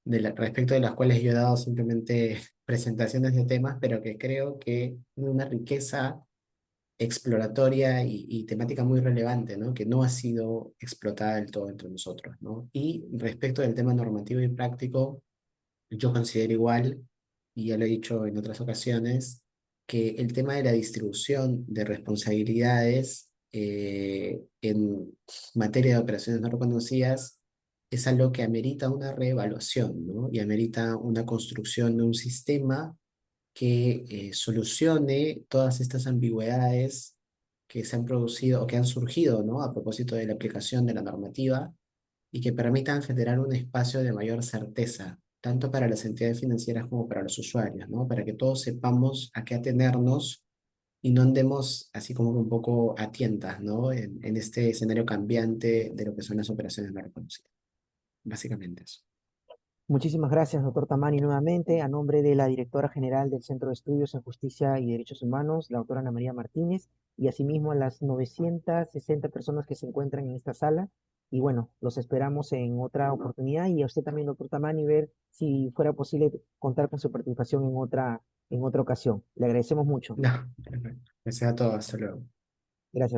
respecto de las cuales yo he dado simplemente presentaciones de temas, pero que creo que tiene una riqueza exploratoria y temática muy relevante, ¿no? Que no ha sido explotada del todo entre nosotros, ¿no? Y respecto del tema normativo y práctico, yo considero igual, y ya lo he dicho en otras ocasiones, que el tema de la distribución de responsabilidades en materia de operaciones no reconocidas es algo que amerita una reevaluación, ¿no? Y amerita una construcción de un sistema que solucione todas estas ambigüedades que se han producido o que han surgido, ¿no? A propósito de la aplicación de la normativa y que permitan generar un espacio de mayor certeza, tanto para las entidades financieras como para los usuarios, ¿no? Para que todos sepamos a qué atenernos y no andemos así como un poco a tientas, ¿no? En este escenario cambiante de lo que son las operaciones no reconocidas. Básicamente eso. Muchísimas gracias, doctor Tamani, nuevamente, a nombre de la directora general del Centro de Estudios en Justicia y Derechos Humanos, la doctora Ana María Martínez, y asimismo a las 960 personas que se encuentran en esta sala. Y bueno, los esperamos en otra oportunidad y a usted también, doctor Tamani, ver si fuera posible contar con su participación en otra ocasión. Le agradecemos mucho. No, perfecto. Gracias a todos. Hasta luego. Gracias.